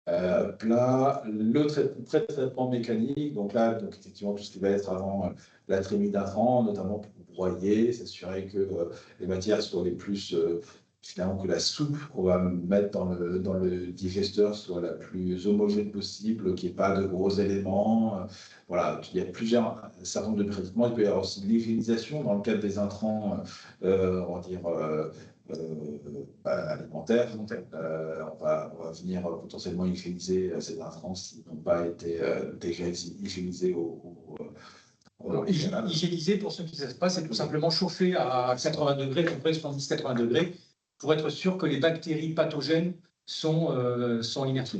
Là, le pré-traitement mécanique, donc là, effectivement, tout ce qui va être avant la trémie d'intrants, notamment pour broyer, s'assurer que les matières soient les plus finalement que la soupe qu'on va mettre dans le digesteur soit la plus homogène possible, qu'il n'y ait pas de gros éléments. Voilà, il y a un certain nombre de traitements. Il peut y avoir aussi de l'hygiénisation dans le cadre des intrants, on va dire, alimentaires. On va venir potentiellement hygiéniser ces intrants s'ils n'ont pas été déjà hygiénisés hygiéniser, pour ceux qui ne savent pas, c'est tout simplement chauffer à 80 degrés, à peu près 70-80 degrés, pour être sûr que les bactéries pathogènes sont inerte.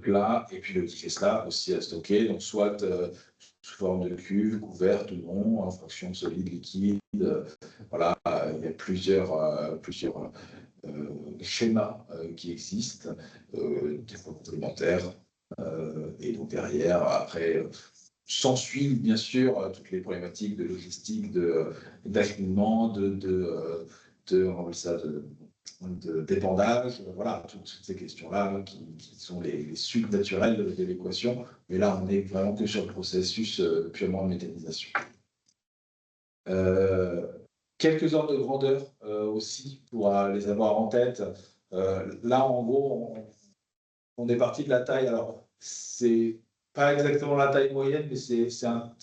Plat, et puis le digestat aussi à stocker, donc soit sous forme de cuve, couverte ou non, en fraction solide, liquide. Voilà, il y a plusieurs schémas qui existent, des fois complémentaires. Et donc derrière, après, s'ensuivent bien sûr toutes les problématiques de logistique, d'acheminement, d'épandage, voilà, toutes ces questions-là qui sont les suites naturelles de l'équation. Mais là, on n'est vraiment que sur le processus purement de méthanisation. Quelques ordres de grandeur aussi pour les avoir en tête. Là, en gros, on est parti de la taille. Alors, c'est pas exactement la taille moyenne, mais c'est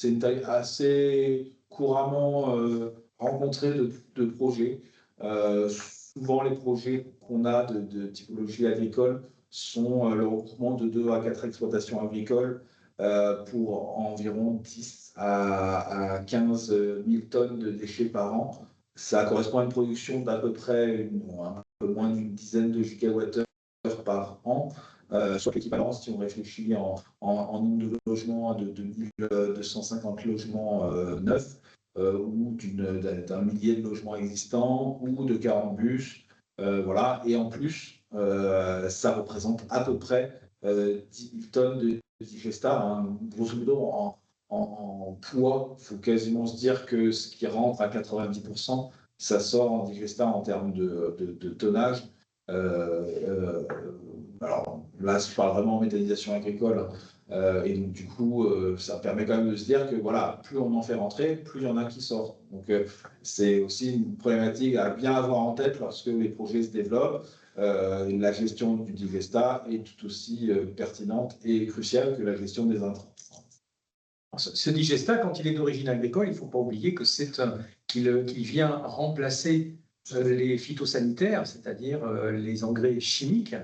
une taille assez couramment rencontrée de projets. Souvent, les projets qu'on a de typologie agricole sont le regroupement de 2 à 4 exploitations agricoles pour environ 10 à 15 000 tonnes de déchets par an. Ça correspond à une production d'à peu près un peu moins d'une dizaine de gigawattheures par an. Soit l'équivalent, si on réfléchit en nombre de logements, de 1250 logements neufs, ou d'un millier de logements existants, ou de 40 bus. Voilà. Et en plus, ça représente à peu près 10 000 tonnes de digestat. Hein. Grosso modo, en poids, il faut quasiment se dire que ce qui rentre à 90%, ça sort en digestat en termes de tonnage. Alors là, je parle vraiment en méthanisation agricole, et donc du coup, ça permet quand même de se dire que voilà, plus on en fait rentrer, plus il y en a qui sortent. Donc c'est aussi une problématique à bien avoir en tête lorsque les projets se développent. La gestion du digestat est tout aussi pertinente et cruciale que la gestion des intrants. Ce digestat, quand il est d'origine agricole, il ne faut pas oublier que qu'il vient remplacer les phytosanitaires, c'est-à-dire les engrais chimiques.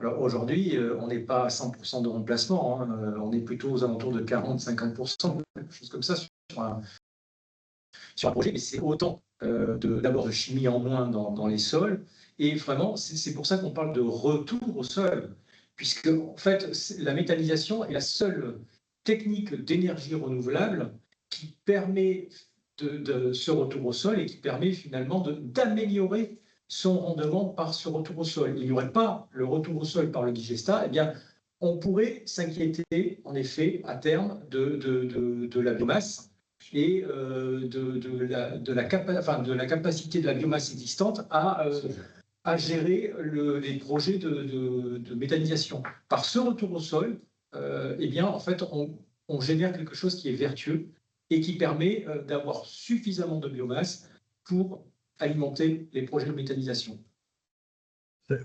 Alors aujourd'hui, on n'est pas à 100% de remplacement, hein, on est plutôt aux alentours de 40-50%, quelque chose comme ça, sur un projet, mais c'est autant d'abord de chimie en moins dans les sols. Et vraiment, c'est pour ça qu'on parle de retour au sol, puisque en fait, la méthanisation est la seule technique d'énergie renouvelable qui permet de ce retour au sol et qui permet finalement d'améliorer son rendement par ce retour au sol. Il n'y aurait pas le retour au sol par le digestat, eh bien, on pourrait s'inquiéter, en effet, à terme, de la biomasse et de la capacité de la biomasse existante à gérer les projets de méthanisation. Par ce retour au sol, eh bien, en fait, on génère quelque chose qui est vertueux et qui permet d'avoir suffisamment de biomasse pour alimenter les projets de méthanisation.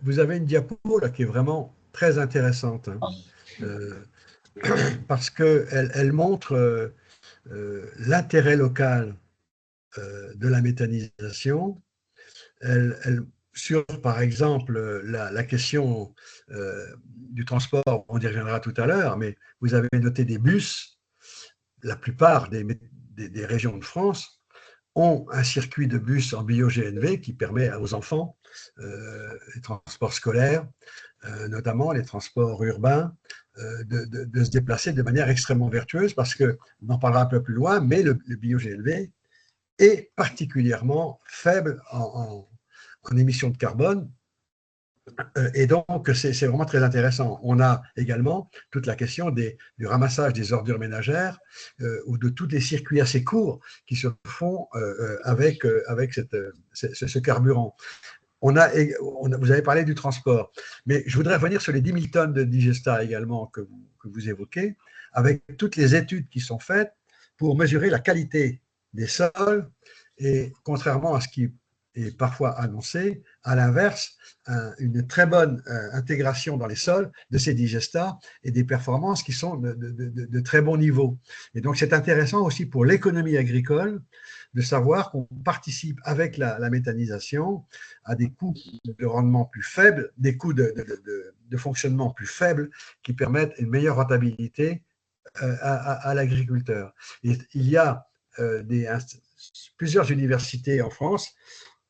Vous avez une diapo là qui est vraiment très intéressante, hein, parce qu'elle montre l'intérêt local de la méthanisation. Sur, par exemple, la question du transport, on y reviendra tout à l'heure, mais vous avez noté des bus. La plupart des régions de France ont un circuit de bus en bio-GNV qui permet aux enfants, les transports scolaires, notamment les transports urbains, de se déplacer de manière extrêmement vertueuse, parce qu'on en parlera un peu plus loin, mais le bio-GNV est particulièrement faible en émissions de carbone. Et donc, c'est vraiment très intéressant. On a également toute la question du ramassage des ordures ménagères ou de tous les circuits assez courts qui se font avec ce carburant. Vous avez parlé du transport, mais je voudrais revenir sur les 10 000 tonnes de digestat également que vous évoquez, avec toutes les études qui sont faites pour mesurer la qualité des sols et contrairement à ce qui est parfois annoncé, à l'inverse, une très bonne intégration dans les sols de ces digestats et des performances qui sont de très bon niveau. Et donc, c'est intéressant aussi pour l'économie agricole de savoir qu'on participe avec la méthanisation à des coûts de rendement plus faibles, des coûts de fonctionnement plus faibles qui permettent une meilleure rentabilité à l'agriculteur. Il y a plusieurs universités en France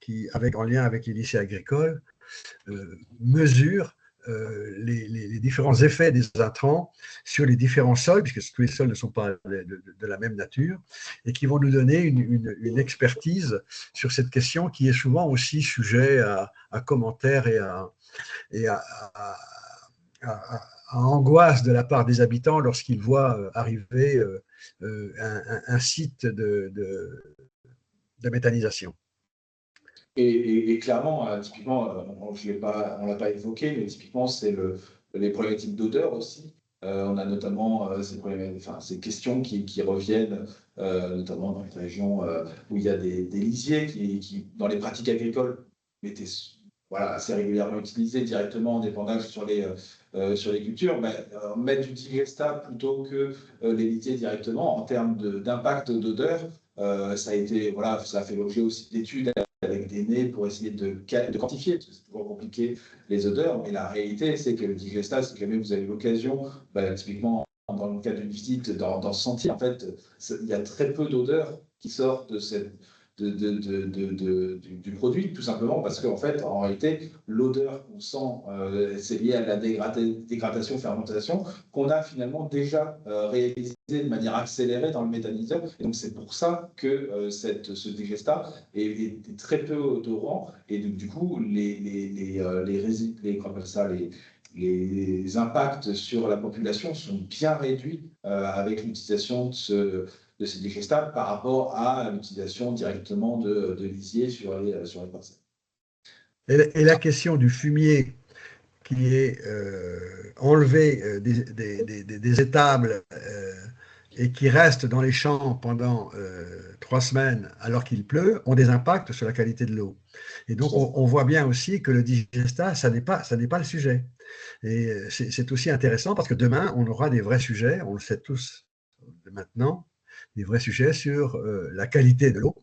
qui, en lien avec les lycées agricoles, mesurent les différents effets des intrants sur les différents sols, puisque tous les sols ne sont pas de la même nature, et qui vont nous donner une expertise sur cette question qui est souvent aussi sujet à commentaires et à angoisse de la part des habitants lorsqu'ils voient arriver un site de méthanisation. Et clairement, typiquement, on ne l'a pas évoqué, mais typiquement, c'est les problématiques d'odeur aussi. On a notamment ces questions qui reviennent, notamment dans les régions où il y a des lisiers qui, dans les pratiques agricoles, étaient assez régulièrement utilisés directement en épandage sur les cultures. Mettre du digestat plutôt que les lisiers directement, en termes d'impact d'odeur, ça a fait l'objet aussi d'études avec des nez pour essayer de quantifier, parce que c'est toujours compliqué les odeurs, mais la réalité, c'est que le digestat, si jamais vous avez l'occasion, typiquement dans le cas d'une visite, d'en sentir, en fait, il y a très peu d'odeurs qui sortent du produit, tout simplement parce qu'en fait, en réalité, l'odeur qu'on sent, c'est lié à la dégradation, fermentation, qu'on a finalement déjà réalisée de manière accélérée dans le méthaniseur. Et donc, c'est pour ça que ce digestat est très peu odorant. Et donc, du coup, les impacts sur la population sont bien réduits avec l'utilisation de ces digestats par rapport à l'utilisation directement de lisier sur les parcelles. Et la question du fumier qui est enlevé des étables et qui reste dans les champs pendant 3 semaines alors qu'il pleut, ont des impacts sur la qualité de l'eau. Et donc, on voit bien aussi que le digestat, ça n'est pas le sujet. Et c'est aussi intéressant parce que demain, on aura des vrais sujets, on le sait tous maintenant, des vrais sujets sur la qualité de l'eau.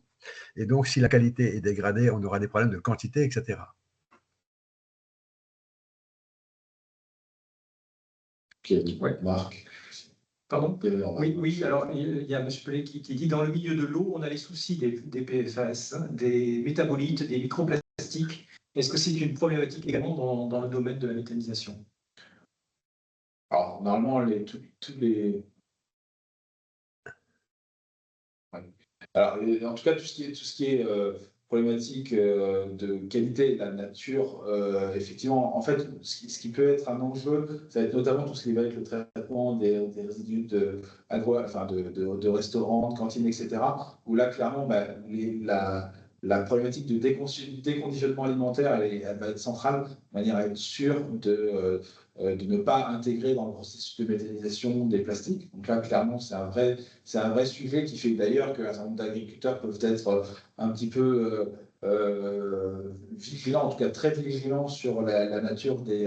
Et donc, si la qualité est dégradée, on aura des problèmes de quantité, etc. Ok, ouais, Marc. Pardon? Oui, alors il y a M. Pellet qui dit dans le milieu de l'eau, on a les soucis des PFAS, des métabolites, des microplastiques. Est-ce que c'est une problématique également dans le domaine de la méthanisation? Alors, normalement, tous les... Ouais. Alors, en tout cas, tout ce qui est problématique de qualité de la nature, effectivement, en fait, ce qui peut être un enjeu, ça va être notamment tout ce qui va être le traitement des résidus de restaurants, de cantines, etc. Où là, clairement, bah, la problématique de déconditionnement alimentaire, elle va être centrale, de manière à être sûr de ne pas intégrer dans le processus de méthanisation des plastiques. Donc là, clairement, c'est un vrai sujet qui fait d'ailleurs qu'un certain nombre d'agriculteurs peuvent être un petit peu vigilants, en tout cas très vigilants sur la nature des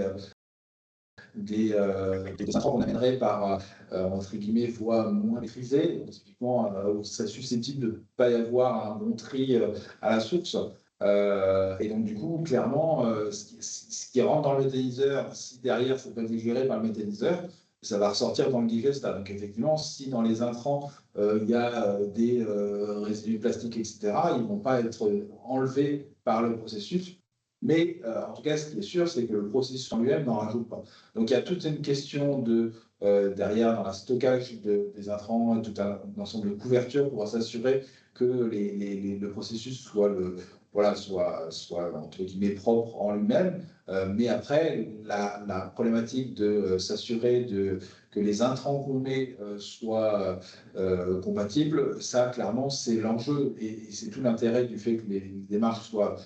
intrants qu'on amènerait par, entre guillemets, voie moins maîtrisée. Donc, typiquement, où c'est susceptible de ne pas y avoir un bon tri à la source. Et donc, du coup, clairement, ce qui rentre dans le méthaniseur, si derrière ça peut être digéré par le méthaniseur, ça va ressortir dans le digestat. Donc, effectivement, si dans les intrants, il y a des résidus plastiques, etc., ils ne vont pas être enlevés par le processus. Mais en tout cas, ce qui est sûr, c'est que le processus en lui-même n'en rajoute pas. Donc, il y a toute une question derrière, dans le stockage des intrants, tout un ensemble de couvertures pour s'assurer que le processus soit entre guillemets propre en lui-même. Mais après, la problématique de s'assurer que les intrants qu'on met soient compatibles, ça, clairement, c'est l'enjeu. Et c'est tout l'intérêt du fait que les démarches soient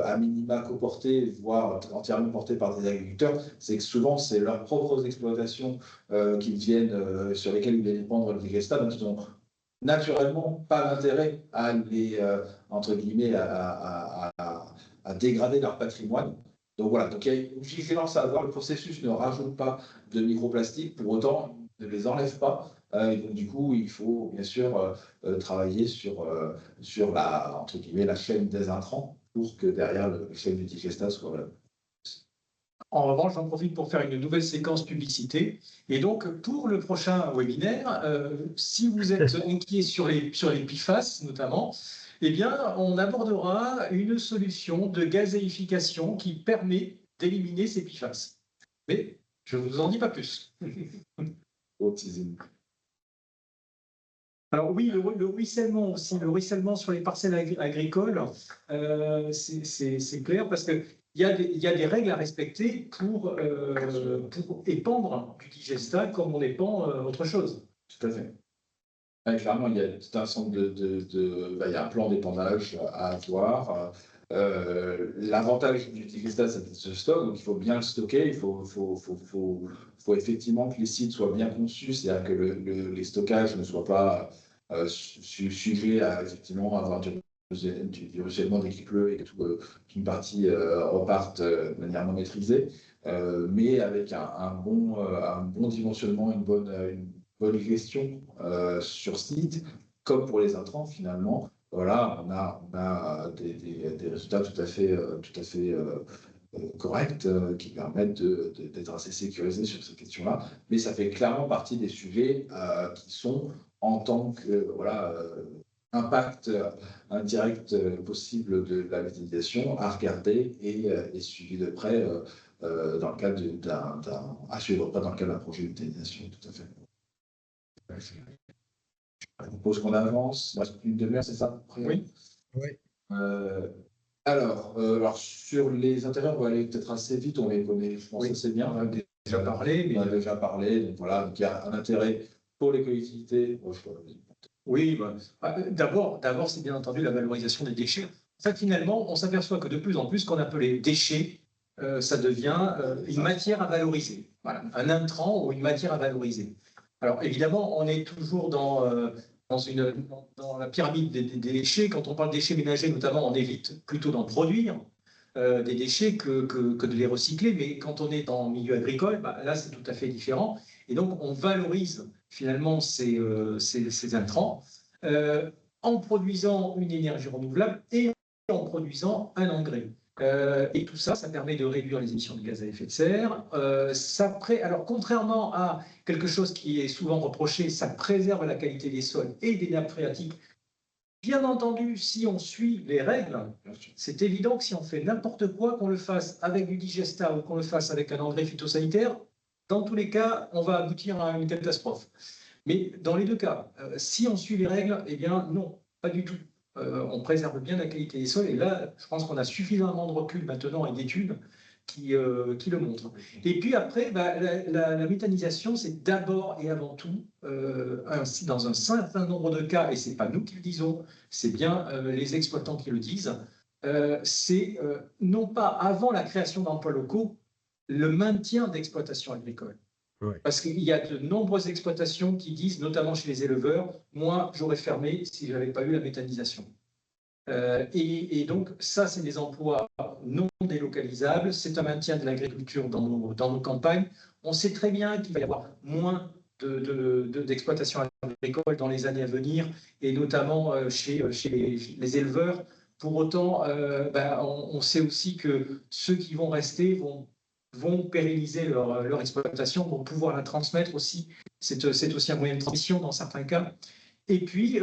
à minima coportées, voire entièrement portées par des agriculteurs, c'est que souvent, c'est leurs propres exploitations sur lesquelles ils viennent prendre le digestat, donc ils n'ont naturellement pas d'intérêt à les, entre guillemets, à dégrader leur patrimoine. Donc voilà, donc il y a une vigilance à avoir. Le processus ne rajoute pas de microplastiques, pour autant, il ne les enlève pas. Et donc, du coup, il faut bien sûr travailler sur entre guillemets, la chaîne des intrants pour que derrière la chaîne du digestat soit là. En revanche, j'en profite pour faire une nouvelle séquence publicité. Et donc, pour le prochain webinaire, si vous êtes inquiet sur les PFAS notamment, eh bien, on abordera une solution de gazéification qui permet d'éliminer ces PFAS. Mais je ne vous en dis pas plus. Alors oui, le ruissellement aussi, le ruissellement sur les parcelles agricoles, c'est clair parce qu'il y a des règles à respecter pour épandre du digestat comme on épand autre chose. Tout à fait. Clairement, il y a tout un ensemble il y a un plan d'épandage à avoir. L'avantage du digestat, c'est qu'il se stocke, donc il faut bien le stocker. Il faut effectivement que les sites soient bien conçus, c'est-à-dire que les stockages ne soient pas sujets à effectivement avoir du ruissellement dès qu'il pleut et qu'une partie reparte de manière non maîtrisée, mais avec un bon dimensionnement, une bonne gestion sur site, comme pour les intrants finalement. Voilà, on a des résultats tout à fait corrects qui permettent d'être assez sécurisés sur cette question-là. Mais ça fait clairement partie des sujets qui sont en tant que impact indirect possible de la méthanisation à regarder et suivi de près dans le cadre à suivre de près dans le cadre d'un projet de méthanisation, tout à fait. Je propose qu'on avance. Il reste une demi-heure, c'est ça? Oui. Alors, sur les intérêts, on va aller peut-être assez vite. On les connaît, je pense, assez bien. On a déjà parlé. On a déjà parlé. Donc voilà, donc il y a un intérêt pour les collectivités. Oui, d'abord, c'est bien entendu la valorisation des déchets. En fait, finalement, on s'aperçoit que de plus en plus, ce qu'on appelait déchets, ça devient une matière à valoriser. Voilà, un intrant ou une matière à valoriser. Alors, évidemment, on est toujours dans la pyramide des déchets. Quand on parle de déchets ménagers, notamment, on évite plutôt d'en produire des déchets que de les recycler. Mais quand on est dans le milieu agricole, là, c'est tout à fait différent. Et donc, on valorise finalement ces intrants en produisant une énergie renouvelable et en produisant un engrais. Et tout ça, ça permet de réduire les émissions de gaz à effet de serre. Alors, contrairement à quelque chose qui est souvent reproché, ça préserve la qualité des sols et des nappes phréatiques. Bien entendu, si on suit les règles, c'est évident que si on fait n'importe quoi, qu'on le fasse avec du digesta ou qu'on le fasse avec un engrais phytosanitaire, dans tous les cas, on va aboutir à une catastrophe. Mais dans les deux cas, si on suit les règles, eh bien non, pas du tout. On préserve bien la qualité des sols. Et là, je pense qu'on a suffisamment de recul maintenant et d'études qui le montrent. Et puis après, la méthanisation, c'est d'abord et avant tout, dans un certain nombre de cas, et ce n'est pas nous qui le disons, c'est bien les exploitants qui le disent, c'est non pas avant la création d'emplois locaux, le maintien d'exploitation agricole. Oui. Parce qu'il y a de nombreuses exploitations qui disent, notamment chez les éleveurs, moi, j'aurais fermé si je n'avais pas eu la méthanisation. Et donc, ça, c'est des emplois non délocalisables. C'est un maintien de l'agriculture dans nos campagnes. On sait très bien qu'il va y avoir moins d'exploitation agricole dans les années à venir, et notamment chez les éleveurs. Pour autant, on sait aussi que ceux qui vont rester vont pérenniser leur exploitation, vont pouvoir la transmettre aussi. C'est aussi un moyen de transmission dans certains cas. Et puis,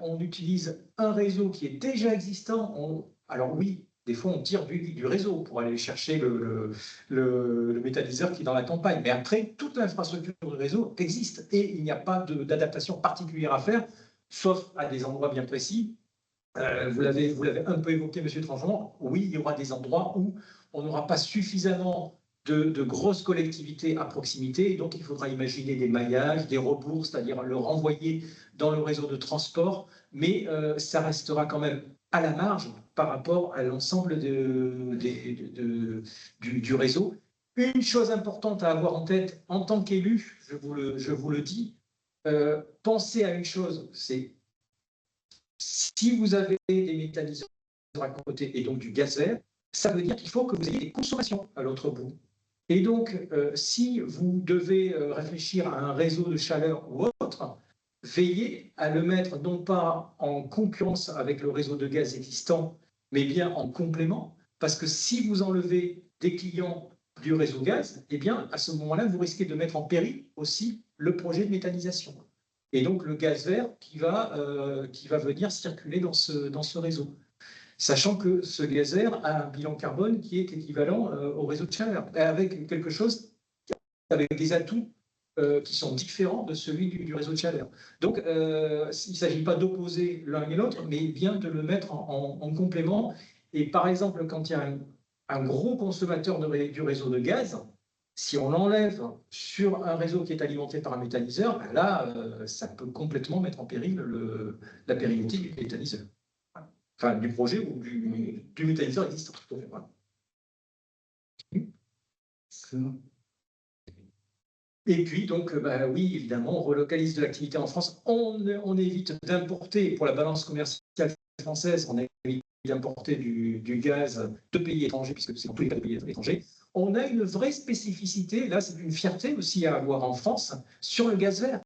on utilise un réseau qui est déjà existant. Alors oui, des fois, on tire du réseau pour aller chercher le méthaniseur qui est dans la campagne. Mais après, toute l'infrastructure du réseau existe et il n'y a pas d'adaptation particulière à faire, sauf à des endroits bien précis. Vous l'avez un peu évoqué, M. Tranchant. Oui, il y aura des endroits où on n'aura pas suffisamment de grosses collectivités à proximité, et donc il faudra imaginer des maillages, des rebours, c'est-à-dire le renvoyer dans le réseau de transport, mais ça restera quand même à la marge par rapport à l'ensemble du réseau. Une chose importante à avoir en tête, en tant qu'élu, je vous le dis, pensez à une chose, c'est si vous avez des méthaniseurs à côté et donc du gaz vert, ça veut dire qu'il faut que vous ayez des consommations à l'autre bout. Et donc, si vous devez réfléchir à un réseau de chaleur ou autre, veillez à le mettre non pas en concurrence avec le réseau de gaz existant, mais bien en complément, parce que si vous enlevez des clients du réseau gaz, eh bien, à ce moment-là, vous risquez de mettre en péril aussi le projet de méthanisation. Et donc, le gaz vert qui va venir circuler dans ce réseau. Sachant que ce gaz vert a un bilan carbone qui est équivalent au réseau de chaleur, avec quelque chose avec des atouts qui sont différents de celui du réseau de chaleur. Donc, il ne s'agit pas d'opposer l'un et l'autre, mais bien de le mettre en complément. Et par exemple, quand il y a un gros consommateur du réseau de gaz, si on l'enlève sur un réseau qui est alimenté par un méthaniseur, là, ça peut complètement mettre en péril la pérennité du méthaniseur. Enfin, du projet ou du méthaniseur existant. Voilà. Et puis, donc, oui, évidemment, on relocalise de l'activité en France. On évite d'importer, pour la balance commerciale française, on évite d'importer du gaz de pays étrangers, puisque c'est dans tous les cas de pays étrangers. On a une vraie spécificité, là, c'est une fierté aussi à avoir en France, sur le gaz vert.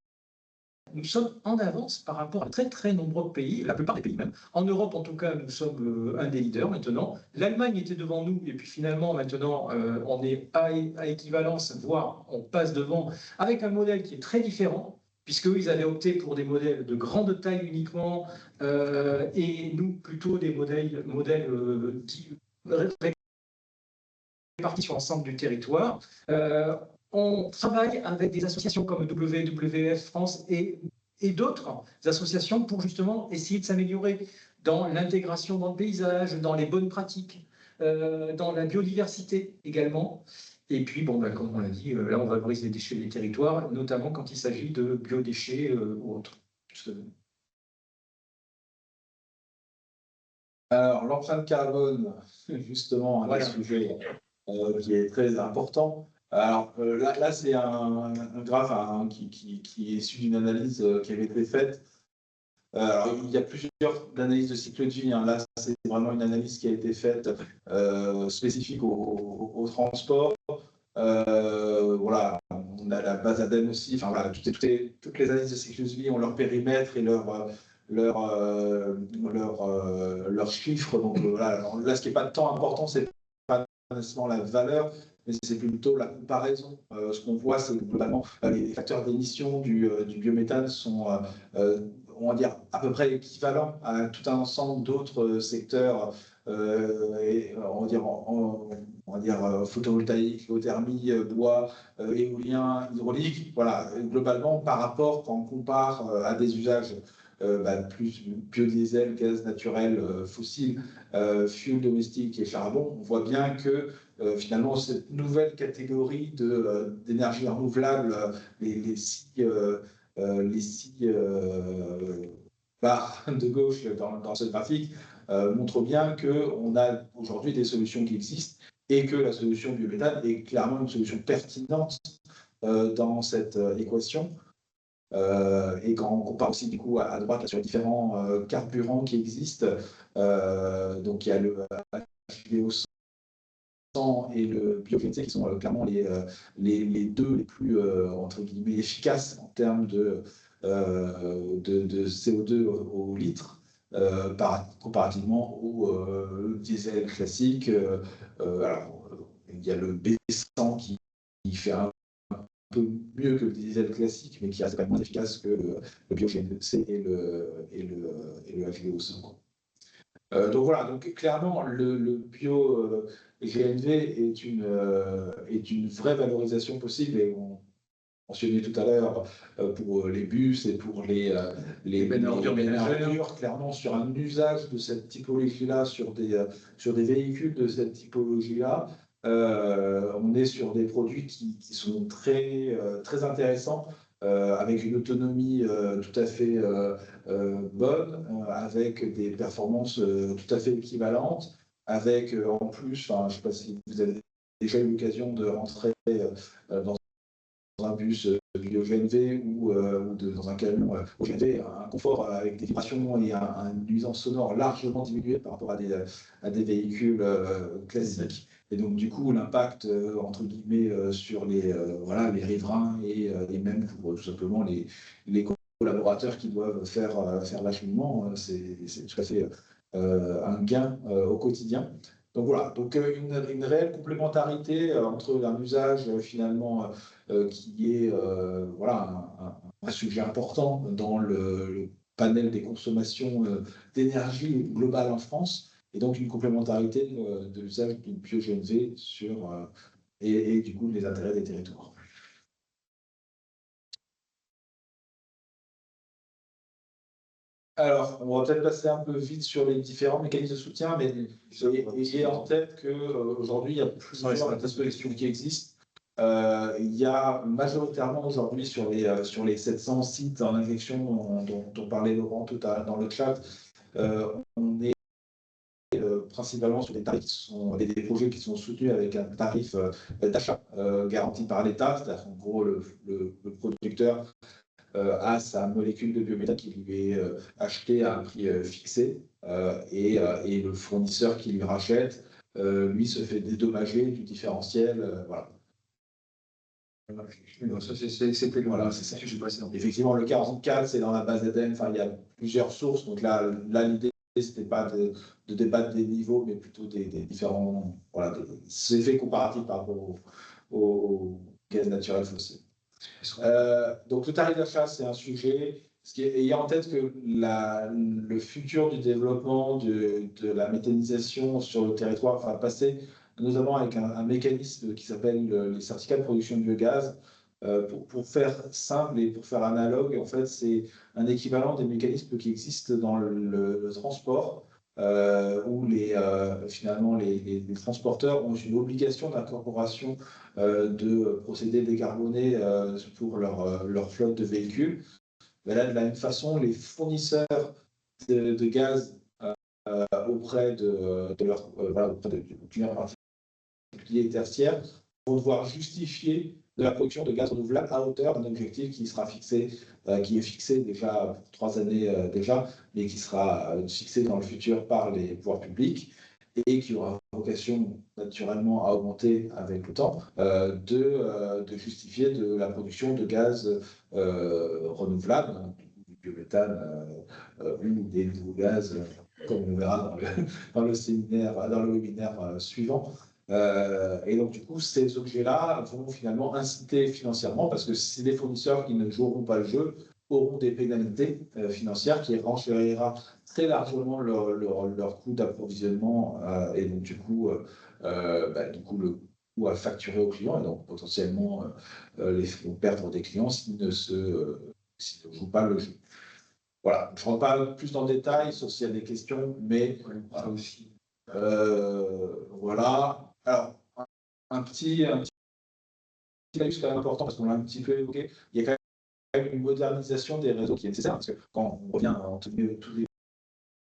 Nous sommes en avance par rapport à très très nombreux pays, la plupart des pays même. En Europe, en tout cas, nous sommes un des leaders maintenant. L'Allemagne était devant nous, et puis finalement, maintenant, on est à équivalence, voire on passe devant, avec un modèle qui est très différent, puisqu'eux, ils avaient opté pour des modèles de grande taille uniquement, et nous, plutôt des modèles répartis sur l'ensemble du territoire. On travaille avec des associations comme WWF France et d'autres associations pour justement essayer de s'améliorer dans l'intégration dans le paysage, dans les bonnes pratiques, dans la biodiversité également. Et puis, comme on l'a dit, là, on valorise les déchets des territoires, notamment quand il s'agit de biodéchets ou autres. Alors, l'empreinte carbone, justement, un sujet qui est très important. Alors là c'est un graphe qui est issu d'une analyse qui avait été faite. Alors, il y a plusieurs analyses de cycle de vie. Là, c'est vraiment une analyse qui a été faite spécifique au transport. Voilà, on a la base ADEME aussi. Enfin, voilà, toutes les analyses de cycle de vie ont leur périmètre et leurs chiffres. Donc voilà, alors là, ce qui n'est pas tant important, c'est pas nécessairement la valeur, mais c'est plutôt la comparaison. Ce qu'on voit, c'est que globalement, les facteurs d'émission du biométhane sont, on va dire, à peu près équivalents à tout un ensemble d'autres secteurs, et, on va dire photovoltaïque, géothermie, bois, éolien, hydraulique. Voilà, globalement, par rapport, quand on compare à des usages plus biodiesel, gaz naturel, fossile, fuel domestique et charbon, on voit bien que finalement, cette nouvelle catégorie d'énergie renouvelable, les six barres de gauche dans ce graphique, montrent bien qu'on a aujourd'hui des solutions qui existent et que la solution biométhane est clairement une solution pertinente dans cette équation. Et quand on compare aussi du coup à droite là, sur les différents carburants qui existent, donc il y a le HVO100 et le biogénétique qui sont clairement les deux les plus entre guillemets efficaces en termes de CO2 au litre, comparativement au diesel classique. Alors, il y a le B100 qui fait un peu mieux que le diesel classique, mais qui reste quand même moins efficace que le biogénétique et le HVO100. Donc voilà, donc clairement, le bio GNV est une vraie valorisation possible, et on mentionnait tout à l'heure pour les bus et pour les ordures ménagères, clairement sur un usage de cette typologie-là, sur des véhicules de cette typologie-là, on est sur des produits qui sont très, très intéressants, avec une autonomie tout à fait bonne, avec des performances tout à fait équivalentes, avec en plus, je ne sais pas si vous avez déjà eu l'occasion de rentrer dans un bus bio-GNV ou dans un camion GNV, un confort avec des vibrations et une nuisance sonore largement diminuée par rapport à des véhicules classiques. Et donc, du coup, l'impact, entre guillemets, sur les riverains et même pour tout simplement les collaborateurs qui doivent faire l'acheminement, c'est tout à fait un gain au quotidien. Donc voilà, donc une réelle complémentarité entre un usage finalement qui est voilà, un sujet important dans le panel des consommations d'énergie globale en France, et donc une complémentarité de l'usage du bio-GNV sur et du coup les intérêts des territoires. Alors, on va peut-être passer un peu vite sur les différents mécanismes de soutien, mais ayez en tête qu'aujourd'hui, il y a plusieurs dispositions qui existent. Il y a majoritairement aujourd'hui sur les 700 sites en injection dont parlait Laurent tout à l'heure dans le chat, on est principalement sur des tarifs qui sont des projets qui sont soutenus avec un tarif d'achat garanti par l'État, c'est-à-dire qu'en gros le producteur a sa molécule de biométhane qui lui est achetée à un prix fixé, et le fournisseur qui lui rachète, lui, se fait dédommager du différentiel. Voilà. Voilà, c'est ça. Effectivement, le 44, c'est dans la base Eden. Enfin, il y a plusieurs sources. Donc là l'idée, c'était pas de débattre des niveaux, mais plutôt des différents, voilà, des effets comparatifs par rapport au gaz naturel fossile. Donc le tarif d'achat, c'est un sujet. Ayez en tête que le futur du développement de la méthanisation sur le territoire va passer notamment avec un mécanisme qui s'appelle les certificats de production de biogaz. Pour faire simple et pour faire analogue, en fait, c'est un équivalent des mécanismes qui existent dans le transport, où finalement les transporteurs ont une obligation d'incorporation de procédés décarbonés pour leur flotte de véhicules. Mais là, de la même façon, les fournisseurs de gaz auprès de leur clients particuliers et tertiaires vont devoir justifier de la production de gaz renouvelable à hauteur d'un objectif qui sera fixé, qui est fixé déjà pour 3 années déjà, mais qui sera fixé dans le futur par les pouvoirs publics, et qui aura vocation naturellement à augmenter avec le temps, de justifier de la production de gaz renouvelable, biométhane ou des nouveaux gaz, comme on verra dans le séminaire, dans le webinaire suivant. Et donc, du coup, ces objets-là vont finalement inciter financièrement, parce que c'est des fournisseurs qui ne joueront pas le jeu, auront des pénalités financières qui renchérira très largement leur coût d'approvisionnement, et donc, du coup, le coût à facturer aux clients, et donc potentiellement les font perdre des clients s'ils ne jouent pas le jeu. Voilà, je ne rentre pas plus dans le détail, sauf s'il y a des questions, mais ça aussi. Voilà. Alors, un petit laïus quand même important, parce qu'on l'a un petit peu évoqué, il y a quand même une modernisation des réseaux qui est nécessaire, parce que quand on revient en tout début,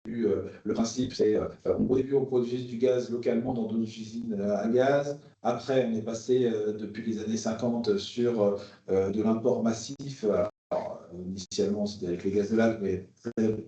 le principe, c'est au début, on produisait du gaz localement dans nos usines à gaz. Après, on est passé depuis les années 50 sur de l'import massif. Initialement, c'était avec les gaz de l'Alpe, mais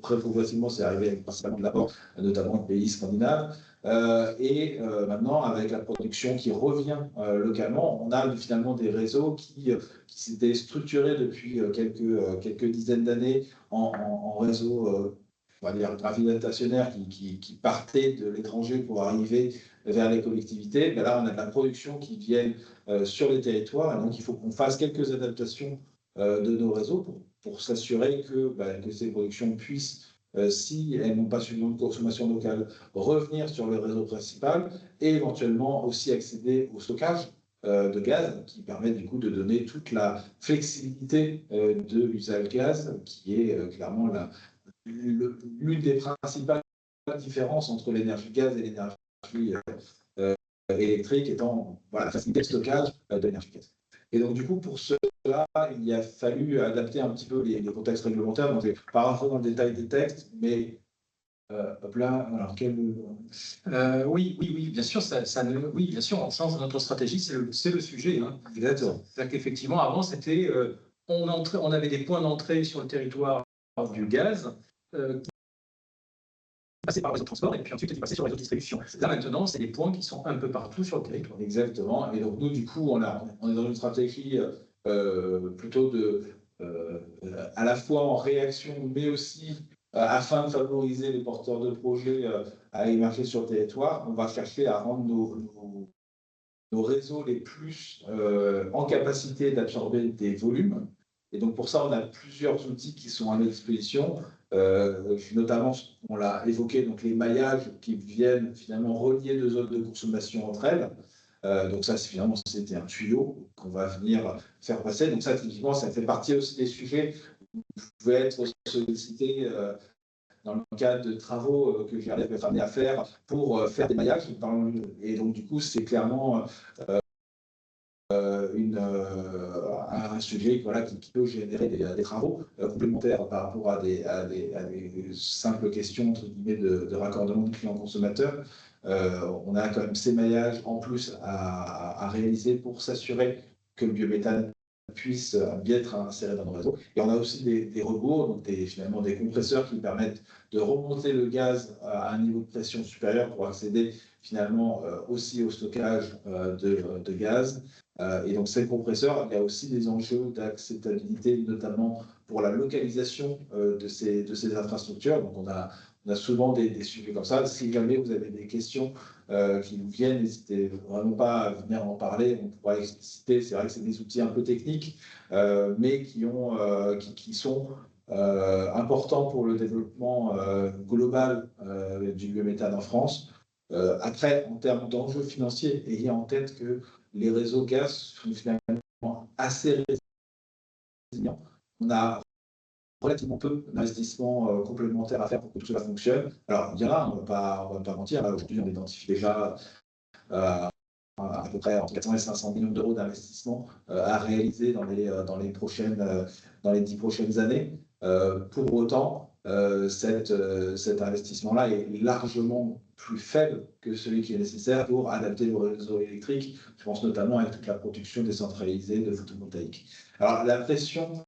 très progressivement, c'est arrivé avec principalement de l'apport, notamment de pays scandinaves. Maintenant, avec la production qui revient localement, on a finalement des réseaux qui s'étaient structurés depuis quelques dizaines d'années en réseaux, on va dire, gravitationnnaires qui partaient de l'étranger pour arriver vers les collectivités. Mais là, on a de la production qui vient sur les territoires, et donc il faut qu'on fasse quelques adaptations de nos réseaux pour s'assurer que ces productions puissent, si elles n'ont pas suffisamment de consommation locale, revenir sur le réseau principal et éventuellement aussi accéder au stockage de gaz, qui permet du coup de donner toute la flexibilité de l'usage gaz, qui est clairement l'une des principales différences entre l'énergie gaz et l'énergie électrique, étant la facilité de stockage de l'énergie gaz. Et donc, du coup, pour cela, il a fallu adapter un petit peu les contextes réglementaires. Donc, je ne vais pas rentrer dans le détail des textes, mais hop là, alors oui, bien sûr, oui, bien sûr, on change notre stratégie, c'est le sujet. Hein. Exactement. C'est-à-dire qu'effectivement, avant, c'était, on avait des points d'entrée sur le territoire du gaz qui passaient par le réseau de transport et puis ensuite qui passaient sur le réseau de distribution. Là, maintenant, c'est des points qui sont un peu partout sur le territoire. Exactement. Et donc, nous, du coup, on est dans une stratégie plutôt à la fois en réaction, mais aussi afin de favoriser les porteurs de projets à émerger sur le territoire. On va chercher à rendre nos réseaux les plus en capacité d'absorber des volumes. Et donc, pour ça, on a plusieurs outils qui sont à notre disposition. Notamment, on l'a évoqué, donc les maillages qui viennent finalement relier deux zones de consommation entre elles. Donc ça, finalement, c'était un tuyau qu'on va venir faire passer. Donc ça, typiquement, ça fait partie aussi des sujets où vous pouvez être sollicité dans le cadre de travaux que j'ai été amené à faire pour faire des maillages. Et donc, du coup, c'est clairement un sujet qui peut générer des travaux complémentaires par rapport à des simples questions entre guillemets, de raccordement de clients-consommateurs. On a quand même ces maillages en plus à réaliser pour s'assurer que le biométhane puisse bien être inséré dans nos réseaux. Et on a aussi des rebours, donc finalement des compresseurs qui permettent de remonter le gaz à un niveau de pression supérieur pour accéder finalement aussi au stockage de gaz. Et donc, ces compresseurs, il y a aussi des enjeux d'acceptabilité, notamment pour la localisation de ces infrastructures. Donc, on a souvent des sujets comme ça. Si jamais vous avez des questions qui vous viennent, n'hésitez vraiment pas à venir en parler. On pourra expliciter. C'est vrai que c'est des outils un peu techniques, mais qui sont importants pour le développement global du biométhane en France. Après, en termes d'enjeux financiers, ayez en tête que les réseaux gaz sont finalement assez résilients. On a relativement peu d'investissements complémentaires à faire pour que tout cela fonctionne. Alors, il y en a, on ne va pas mentir. Aujourd'hui, on identifie déjà à peu près entre 400 et 500 millions d'euros d'investissements à réaliser dans les 10 prochaines années. Pour autant, cet investissement-là est largement plus faible que celui qui est nécessaire pour adapter le réseau électrique. Je pense notamment à toute la production décentralisée de photovoltaïque. Alors, la pression,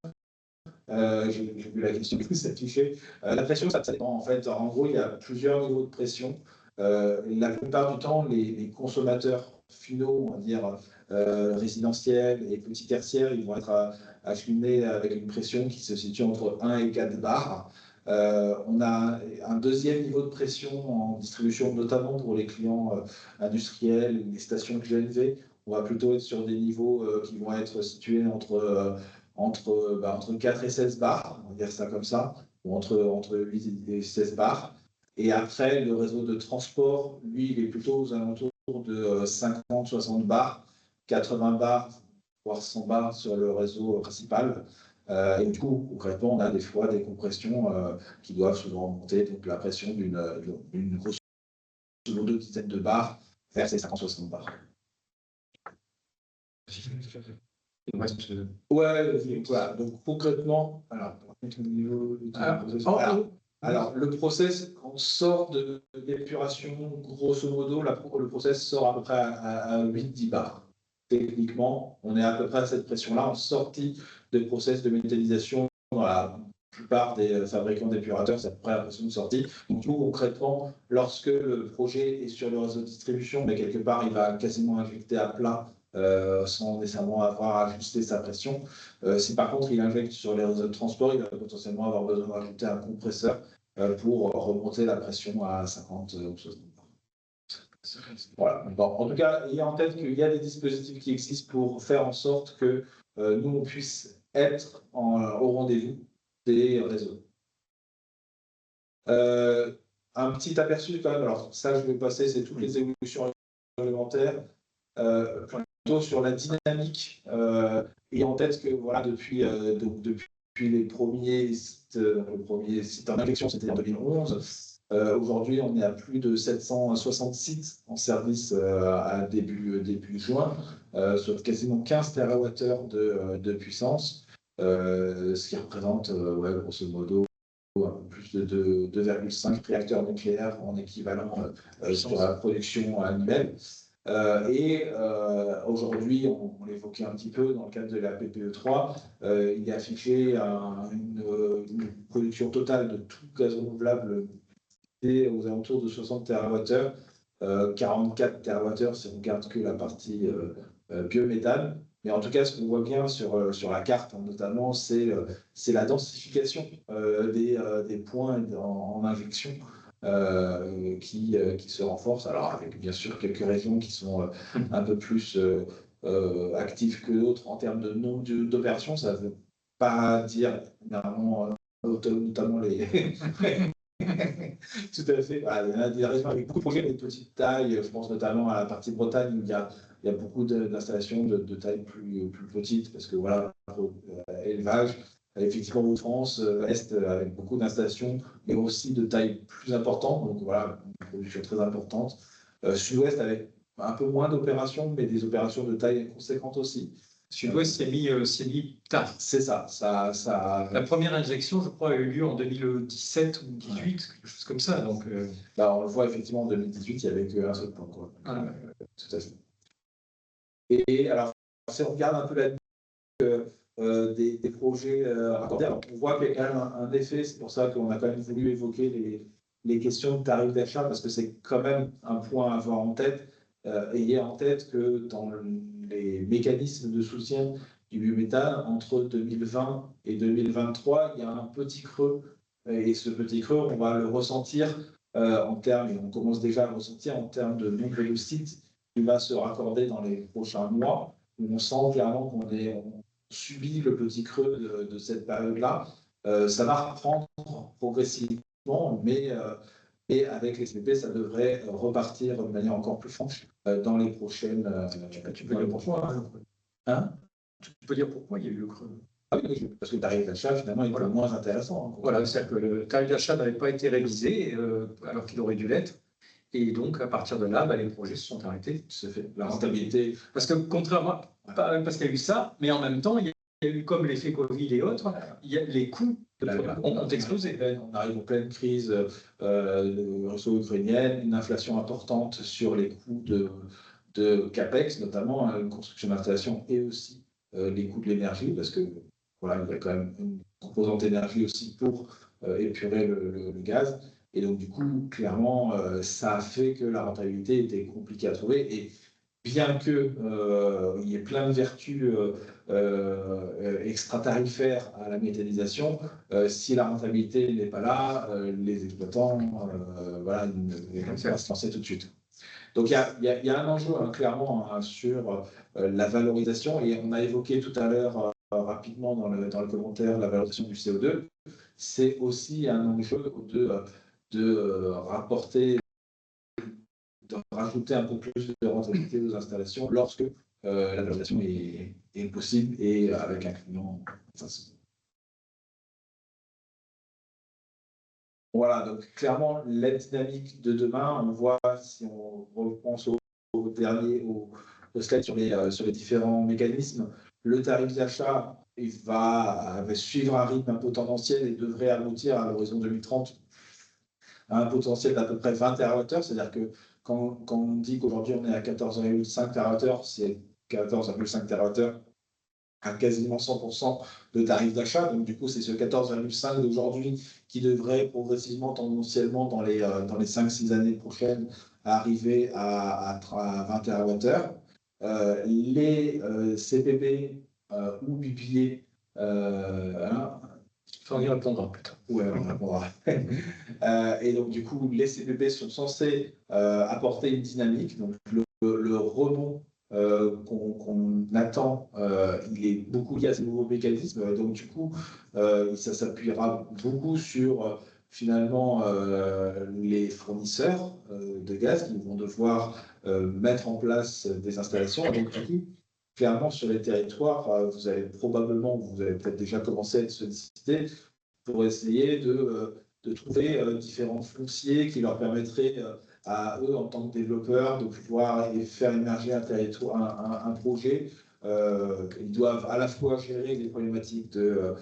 j'ai vu la question qui s'est touchée. La pression, ça dépend. En fait, en gros, il y a plusieurs niveaux de pression. La plupart du temps, les consommateurs finaux, on va dire, résidentiels et petits tertiaires, ils vont être acheminés avec une pression qui se situe entre 1 et 4 bars. On a un deuxième niveau de pression en distribution, notamment pour les clients industriels, les stations GNV. On va plutôt être sur des niveaux qui vont être situés entre 4 et 16 bars, on va dire ça comme ça, ou entre 8 et 16 bars. Et après, le réseau de transport, lui, il est plutôt aux alentours de 50-60 bars, 80 bars, voire 100 bars sur le réseau principal. Et du coup, concrètement, on a des fois des compressions qui doivent souvent monter, donc la pression d'une grosse dizaine de bars vers ces 50-60 bars. Ouais, voilà. Donc concrètement, alors, au niveau alors, le process, on sort de l'épuration, grosso modo, le process sort à peu près à 8-10 bars. Techniquement, on est à peu près à cette pression-là en sortie de process de méthanisation dans la plupart des fabricants d'épurateurs, c'est à peu près la pression de sortie. Donc, nous, concrètement, lorsque le projet est sur le réseau de distribution, mais quelque part, il va quasiment injecter à plat sans nécessairement avoir ajusté sa pression. Si par contre il injecte sur les réseaux de transport, il va potentiellement avoir besoin d'ajouter un compresseur pour remonter la pression à 50 ou 60 bars. Voilà. Bon, en tout cas, ayez en tête qu'il y a des dispositifs qui existent pour faire en sorte que nous, on puisse être au rendez-vous des réseaux. Un petit aperçu quand même, alors ça je vais passer, c'est toutes les évolutions réglementaires. Sur la dynamique et en tête que voilà depuis les premiers sites, le premier site en injection c'était en 2011. Aujourd'hui on est à plus de 760 sites en service à début juin, sur quasiment 15 TWh de puissance, ce qui représente grosso modo plus de 2,5 réacteurs nucléaires en équivalent sur la production annuelle. Aujourd'hui, on l'évoquait un petit peu dans le cadre de la PPE3, il est affiché une production totale de tout gaz renouvelable aux alentours de 60 TWh, 44 TWh si on regarde que la partie biométhane. Mais en tout cas, ce qu'on voit bien sur la carte, notamment, c'est la densification des points en injection. Qui se renforce, alors avec bien sûr quelques régions qui sont un peu plus actives que d'autres en termes de nombre d'opérations. Ça ne veut pas dire notamment les tout à fait. Voilà, il y a des régions avec beaucoup de projets de petite taille. Je pense notamment à la partie Bretagne où il y a beaucoup d'installations de taille plus petite parce que voilà, élevage. Effectivement, Hauts-de-France, Est, avec beaucoup d'installations, mais aussi de taille plus importante. Donc voilà, une production très importante. Sud-Ouest avec un peu moins d'opérations, mais des opérations de taille conséquente aussi. Sud-Ouest s'est mis tard. C'est ça. La première injection, je crois, a eu lieu en 2017 ou 2018, quelque chose comme ça. Donc, on le voit effectivement en 2018, il n'y avait qu'un seul point. Tout à fait. Et alors, si on regarde un peu la des projets raccordés. Alors, on voit qu'il y a quand même un effet, c'est pour ça qu'on a quand même voulu évoquer les questions de tarifs d'achat, parce que c'est quand même un point à avoir en tête. Ayez en tête que dans les mécanismes de soutien du biométhane, entre 2020 et 2023, il y a un petit creux. Et ce petit creux, on va le ressentir en termes, et on commence déjà à le ressentir en termes de nombre de sites qui va se raccorder dans les prochains mois, où on sent clairement qu'on subit le petit creux de cette période-là. Ça va reprendre progressivement, mais avec les CP, ça devrait repartir de manière encore plus franche dans les prochaines. Tu peux dire pourquoi hein Tu peux dire pourquoi il y a eu le creux? Ah oui, parce que le tarif d'achat, finalement, est moins intéressant. Voilà, c'est-à-dire que le tarif d'achat n'avait pas été révisé alors qu'il aurait dû l'être. Et donc, à partir de là, les projets se sont arrêtés. Ça fait la rentabilité. Parce que, contrairement, parce qu'il y a eu ça, mais en même temps, il y a eu comme l'effet Covid et autres, les coûts ont explosé. On arrive en pleine crise russo-ukrainienne, une inflation importante sur les coûts de CAPEX, notamment une construction d'installation, et aussi les coûts de l'énergie, parce que voilà, il y a quand même une composante énergie aussi pour épurer le gaz. Et donc, du coup, clairement, ça a fait que la rentabilité était compliquée à trouver. Et bien qu'il y ait plein de vertus extra-tarifaires à la méthanisation, si la rentabilité n'est pas là, les exploitants voilà, ne vont pas se lancer tout de suite. Donc il y a un enjeu clairement sur la valorisation, et on a évoqué tout à l'heure rapidement dans le commentaire la valorisation du CO2. C'est aussi un enjeu de rapporter, de rajouter un peu plus de rentabilité aux installations lorsque la valorisation est possible et avec un client en face. Voilà, donc clairement, la dynamique de demain, on voit, si on repense au slide sur les différents mécanismes, le tarif d'achat va suivre un rythme un peu tendanciel et devrait aboutir à l'horizon 2030 à un potentiel d'à peu près 20 TWh, c'est-à-dire que quand on dit qu'aujourd'hui on est à 14,5 TWh, c'est 14,5 TWh à quasiment 100% de tarif d'achat. Donc, du coup, c'est ce 14,5 d'aujourd'hui qui devrait progressivement, tendanciellement, dans les 5-6 années prochaines, arriver à 20 TWh. Les CPP ou PPA, on y répondra plus tard. Ouais, on répondra. Et donc, du coup, les CPP sont censés apporter une dynamique. Donc, le rebond qu'on attend, il est beaucoup lié à ces nouveaux mécanismes. Donc, du coup, ça s'appuiera beaucoup sur finalement les fournisseurs de gaz qui vont devoir mettre en place des installations. Et donc, du coup, clairement, sur les territoires, vous avez peut-être déjà commencé à être sollicité pour essayer de trouver différents fonciers qui leur permettraient à eux, en tant que développeurs, de pouvoir faire émerger un territoire, un projet. Ils doivent à la fois gérer les problématiques de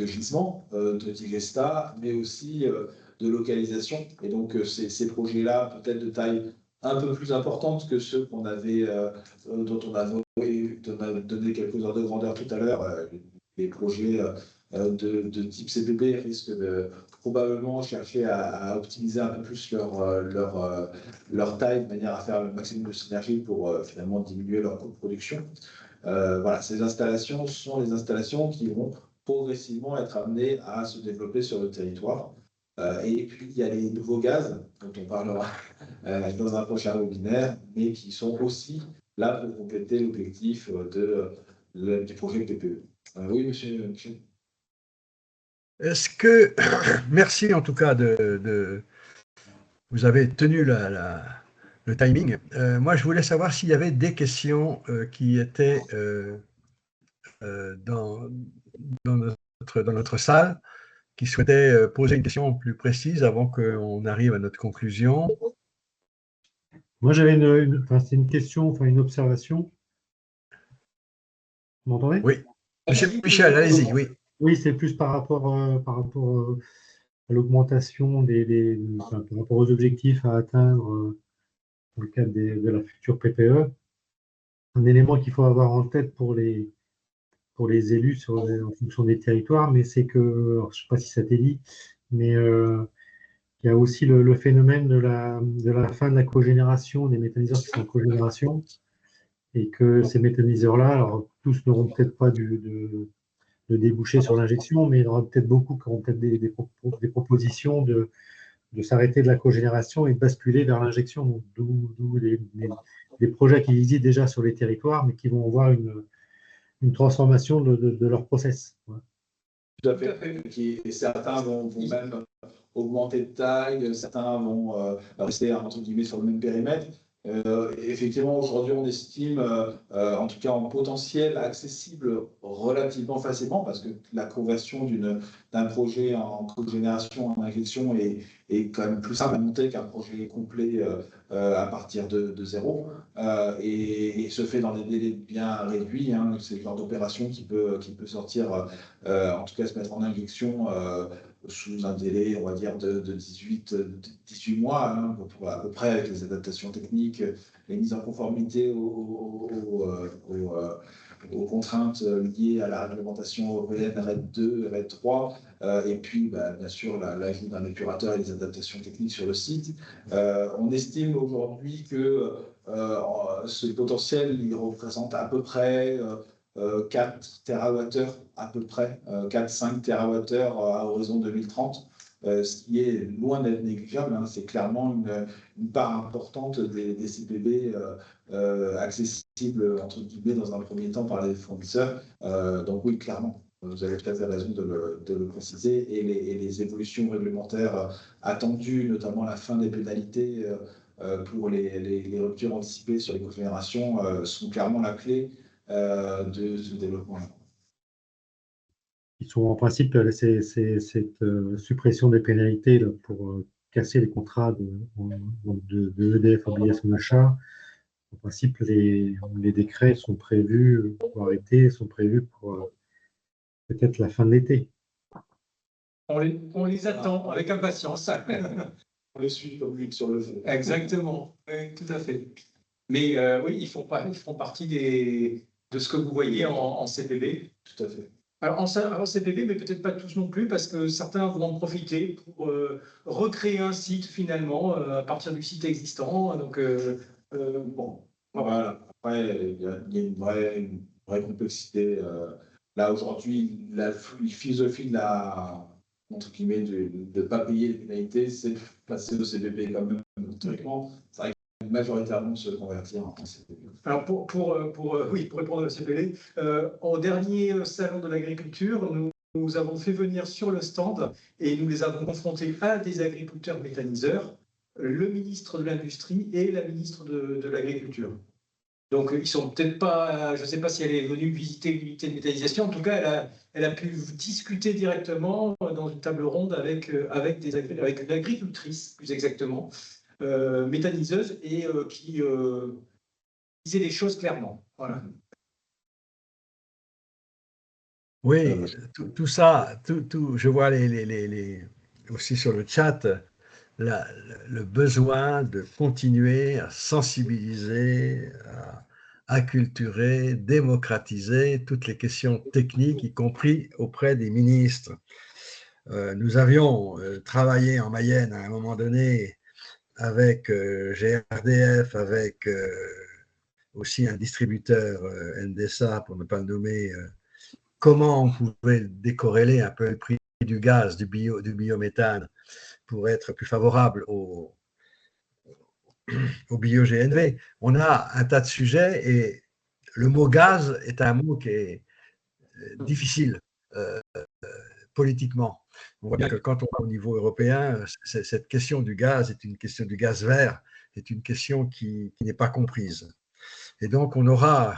gisement, de digesta, mais aussi de localisation. Et donc, ces projets-là, peut-être de taille un peu plus importante que ceux dont on a donné quelques ordres de grandeur tout à l'heure, les projets de type CPP risquent de probablement chercher à optimiser un peu plus leur taille de manière à faire le maximum de synergie pour finalement diminuer leur coût de production. Voilà, ces installations sont les installations qui vont progressivement être amenées à se développer sur le territoire. Et puis, il y a les nouveaux gaz, dont on parlera dans un prochain webinaire, mais qui sont aussi là pour compléter l'objectif du projet PPE. Oui, monsieur Michel. Est-ce que, merci en tout cas vous avez tenu le timing. Moi, je voulais savoir s'il y avait des questions qui étaient dans notre salle, qui souhaitaient poser une question plus précise avant qu'on arrive à notre conclusion. Moi, j'avais c'est une question, enfin une observation. Vous m'entendez? Oui. Monsieur Michel, allez-y, oui. Oui, c'est plus par rapport à l'augmentation par rapport aux objectifs à atteindre dans le cadre de la future PPE. Un élément qu'il faut avoir en tête pour les élus en fonction des territoires, mais c'est que, alors, je ne sais pas si ça t'est dit, mais il y a aussi le phénomène de la fin de la cogénération, des méthaniseurs qui sont en cogénération, et que ces méthaniseurs-là, alors tous n'auront peut-être pas de déboucher sur l'injection, mais il y en aura peut-être beaucoup qui auront peut-être des propositions de s'arrêter de la cogénération et de basculer vers l'injection, d'où des projets qui existent déjà sur les territoires, mais qui vont avoir une transformation de leur process. Ouais. Tout à fait. Et certains vont même augmenter de taille, certains vont rester entre guillemets sur le même périmètre. Effectivement, aujourd'hui, on estime, en tout cas en potentiel, accessible relativement facilement, parce que la conversion d'un projet en cogénération, en injection, est quand même plus simple à monter qu'un projet complet à partir de zéro, et se fait dans des délais bien réduits. Hein. C'est le genre d'opération qui peut sortir, en tout cas se mettre en injection sous un délai, on va dire, de 18 mois, hein, à peu près, avec les adaptations techniques, les mises en conformité aux contraintes liées à la réglementation européenne RED 2, RED 3, et puis bien sûr l'ajout d'un épurateur et des adaptations techniques sur le site. On estime aujourd'hui que ce potentiel, il représente à peu près 4 TWh, à peu près 4-5 TWh à horizon 2030. Ce qui est loin d'être négligeable, hein. C'est clairement une part importante des CPB accessibles, entre guillemets, dans un premier temps par les fournisseurs. Donc oui, clairement, vous avez tout à fait raison de le préciser. Et les évolutions réglementaires attendues, notamment la fin des pénalités pour les ruptures anticipées sur les cogénérations, sont clairement la clé de ce développement-là. Ils sont en principe, cette suppression des pénalités là, pour casser les contrats de EDF obligation d'achat. En principe, les décrets sont prévus pour arrêter, sont prévus pour peut-être la fin de l'été. On les attend avec impatience. On les suit comme l'huile sur le feu. Exactement, oui, tout à fait. Mais oui, ils font partie de ce que vous voyez en CPB. Tout à fait. Alors en CPB, mais peut-être pas tous non plus, parce que certains vont en profiter pour recréer un site finalement à partir du site existant. Donc bon. Voilà. Après, il y a une vraie complexité. Là, aujourd'hui, la philosophie entre guillemets, de ne pas payer les pénalités, c'est de passer au CPB quand même. Théoriquement, ça arrive majoritairement de se convertir en CPB. Alors pour répondre à CPB, au dernier salon de l'agriculture, nous avons fait venir sur le stand et nous les avons confrontés à des agriculteurs méthaniseurs, le ministre de l'Industrie et la ministre de l'Agriculture. Donc, ils sont peut-être pas, je ne sais pas si elle est venue visiter l'unité de méthanisation. En tout cas, elle a pu discuter directement dans une table ronde avec une agricultrice, plus exactement, méthaniseuse, et qui disait les choses clairement. Voilà. Oui, tout ça, je vois aussi sur le chat le besoin de continuer à sensibiliser, à acculturer, démocratiser toutes les questions techniques, y compris auprès des ministres. Nous avions travaillé en Mayenne à un moment donné avec GRDF, avec aussi un distributeur NDSA, pour ne pas le nommer, comment on pouvait décorréler un peu le prix du gaz, du biométhane, pour être plus favorable au bio-GNV. On a un tas de sujets et le mot gaz est un mot qui est difficile politiquement. On voit bien que quand on va au niveau européen, cette question du gaz est une question du gaz vert, est une question qui n'est pas comprise. Et donc, on aura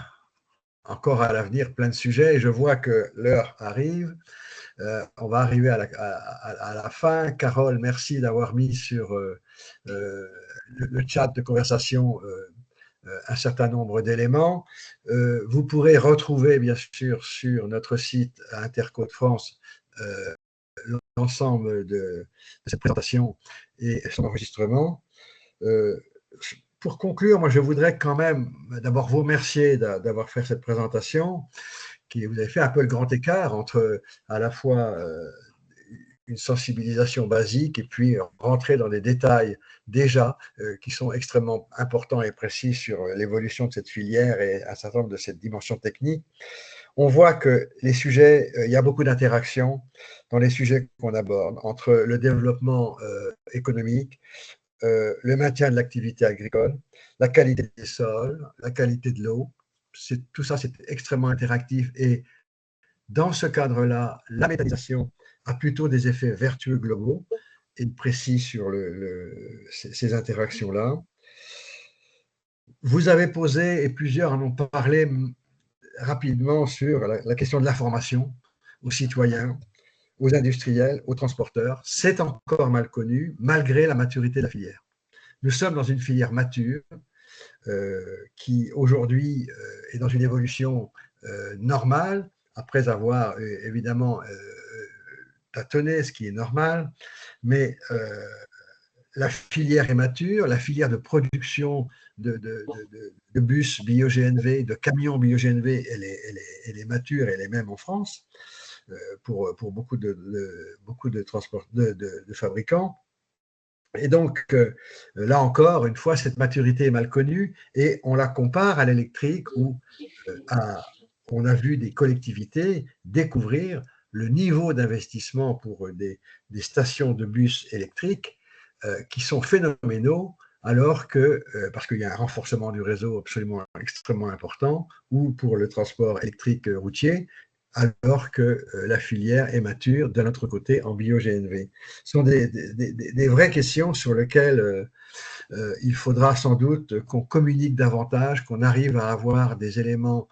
encore à l'avenir plein de sujets et je vois que l'heure arrive. On va arriver à la fin. Carole, merci d'avoir mis sur le chat de conversation un certain nombre d'éléments. Vous pourrez retrouver, bien sûr, sur notre site Interco de France l'ensemble de cette présentation et son enregistrement. Pour conclure, moi, je voudrais quand même d'abord vous remercier d'avoir fait cette présentation. Vous avez fait un peu le grand écart entre à la fois une sensibilisation basique et puis rentrer dans des détails déjà qui sont extrêmement importants et précis sur l'évolution de cette filière et un certain nombre de cette dimension technique. On voit que les sujets, il y a beaucoup d'interactions dans les sujets qu'on aborde entre le développement économique, le maintien de l'activité agricole, la qualité des sols, la qualité de l'eau. Tout ça, c'est extrêmement interactif et dans ce cadre-là, la méthanisation a plutôt des effets vertueux globaux et précis sur ces interactions-là. Vous avez posé, et plusieurs en ont parlé rapidement sur la question de l'information aux citoyens, aux industriels, aux transporteurs. C'est encore mal connu, malgré la maturité de la filière. Nous sommes dans une filière mature qui, aujourd'hui, est dans une évolution normale, après avoir évidemment tâtonner, ce qui est normal, mais la filière est mature, la filière de production de bus bio-GNV, de camions bio-GNV, elle est mature, elle est même en France pour beaucoup de transports de fabricants. Et donc, là encore, une fois, cette maturité est mal connue et on la compare à l'électrique où on a vu des collectivités découvrir le niveau d'investissement pour des stations de bus électriques qui sont phénoménaux, alors que, parce qu'il y a un renforcement du réseau absolument extrêmement important, ou pour le transport électrique routier, alors que la filière est mature de notre côté en bio-GNV. Ce sont des vraies questions sur lesquelles il faudra sans doute qu'on communique davantage, qu'on arrive à avoir des éléments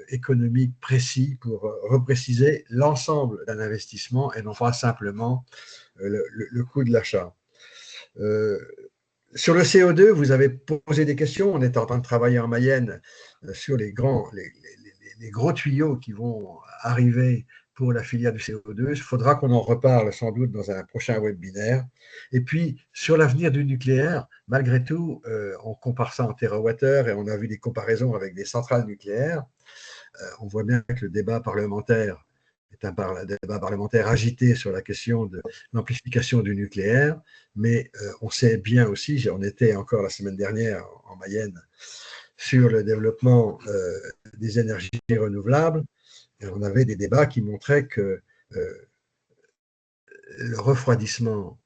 économiques précis pour repréciser l'ensemble d'un investissement et non pas simplement le coût de l'achat. Sur le CO2, vous avez posé des questions. On est en train de travailler en Mayenne sur les gros tuyaux qui vont arriver pour la filière du CO2. Il faudra qu'on en reparle sans doute dans un prochain webinaire. Et puis, sur l'avenir du nucléaire, malgré tout, on compare ça en térawattheures et on a vu des comparaisons avec des centrales nucléaires. On voit bien que le débat parlementaire est un débat parlementaire agité sur la question de l'amplification du nucléaire, mais on sait bien aussi, on était encore la semaine dernière en Mayenne, sur le développement des énergies renouvelables, et on avait des débats qui montraient que le refroidissement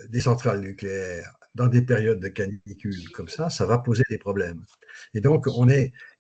des centrales nucléaires dans des périodes de canicule comme ça va poser des problèmes. Et donc,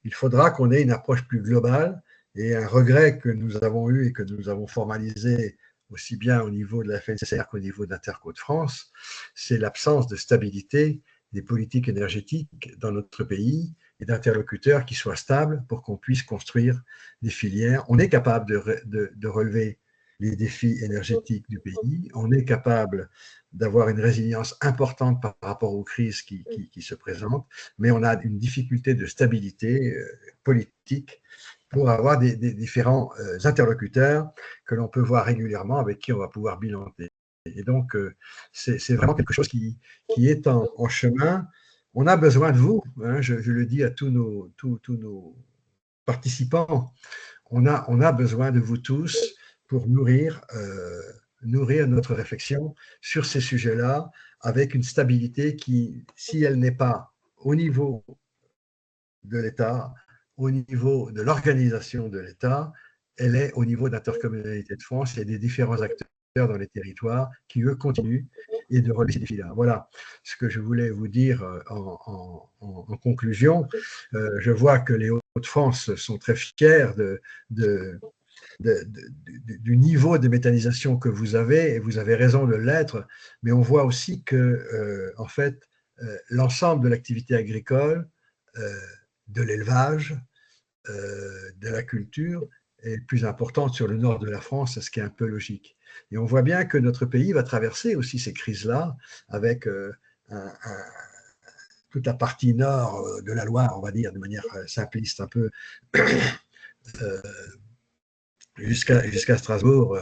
il faudra qu'on ait une approche plus globale, et un regret que nous avons eu et que nous avons formalisé aussi bien au niveau de la FNCR qu'au niveau d'Interco de France, c'est l'absence de stabilité des politiques énergétiques dans notre pays et d'interlocuteurs qui soient stables pour qu'on puisse construire des filières. On est capable de relever les défis énergétiques du pays, on est capable d'avoir une résilience importante par rapport aux crises qui se présentent, mais on a une difficulté de stabilité politique pour avoir des différents interlocuteurs que l'on peut voir régulièrement, avec qui on va pouvoir bilanter. Et donc, c'est vraiment quelque chose qui est en chemin. On a besoin de vous, hein, je le dis à tous nos participants, on a besoin de vous tous pour nourrir notre réflexion sur ces sujets-là, avec une stabilité qui, si elle n'est pas au niveau de l'État, au niveau de l'organisation de l'État, elle est au niveau d'Intercommunalité de France. Il y a des différents acteurs dans les territoires qui, eux, continuent et de relever ces défis-là. Voilà ce que je voulais vous dire en conclusion. Je vois que les Hauts-de-France sont très fiers du niveau de méthanisation que vous avez, et vous avez raison de l'être, mais on voit aussi que, en fait, l'ensemble de l'activité agricole, de l'élevage, de la culture est plus importante sur le nord de la France, ce qui est un peu logique. Et on voit bien que notre pays va traverser aussi ces crises-là avec toute la partie nord de la Loire, on va dire de manière simpliste un peu, jusqu'à Strasbourg,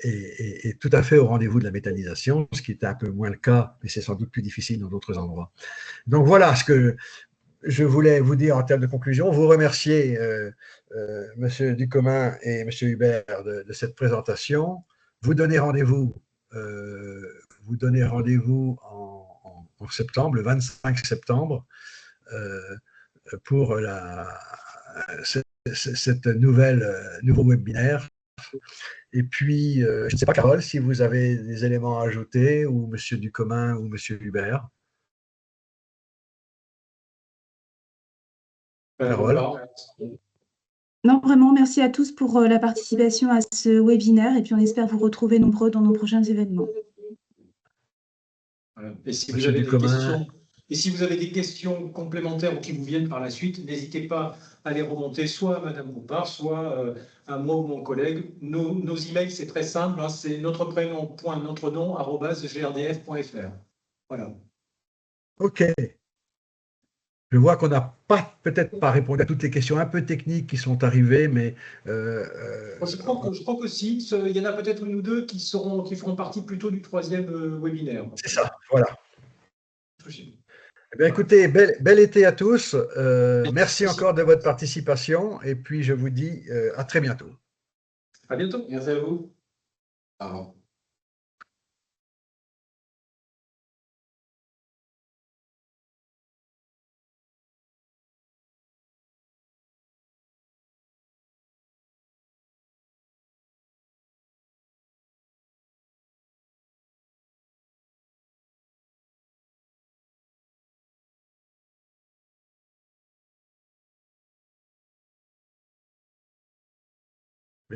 est tout à fait au rendez-vous de la méthanisation, ce qui est un peu moins le cas, mais c'est sans doute plus difficile dans d'autres endroits. Donc voilà ce que je voulais vous dire en termes de conclusion. Vous remercier M. Ducommun et M. Hubert de cette présentation. Vous donner rendez-vous en septembre, le 25 septembre, pour cette nouveau webinaire. Et puis, je ne sais pas, Carole, si vous avez des éléments à ajouter, ou M. Ducommun ou M. Hubert. Carole. Non, vraiment, merci à tous pour la participation à ce webinaire, et puis on espère vous retrouver nombreux dans nos prochains événements. Voilà. Et si vous avez des questions complémentaires ou qui vous viennent par la suite, n'hésitez pas à les remonter soit à Madame Boupard, soit à moi ou mon collègue. Nos emails, c'est très simple, hein, c'est notre prénom.notre-nom @grdf.fr. Voilà. OK. Je vois qu'on n'a peut-être pas répondu à toutes les questions un peu techniques qui sont arrivées, mais Je crois que si, il y en a peut-être une ou deux qui feront partie plutôt du troisième webinaire. c'est ça. Voilà. Possible. Eh bien, écoutez, bel été à tous. Merci Merci. encore de votre participation et puis je vous dis à très bientôt. À bientôt. Merci à vous. Au revoir.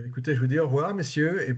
Écoutez, je vous dis au revoir, messieurs.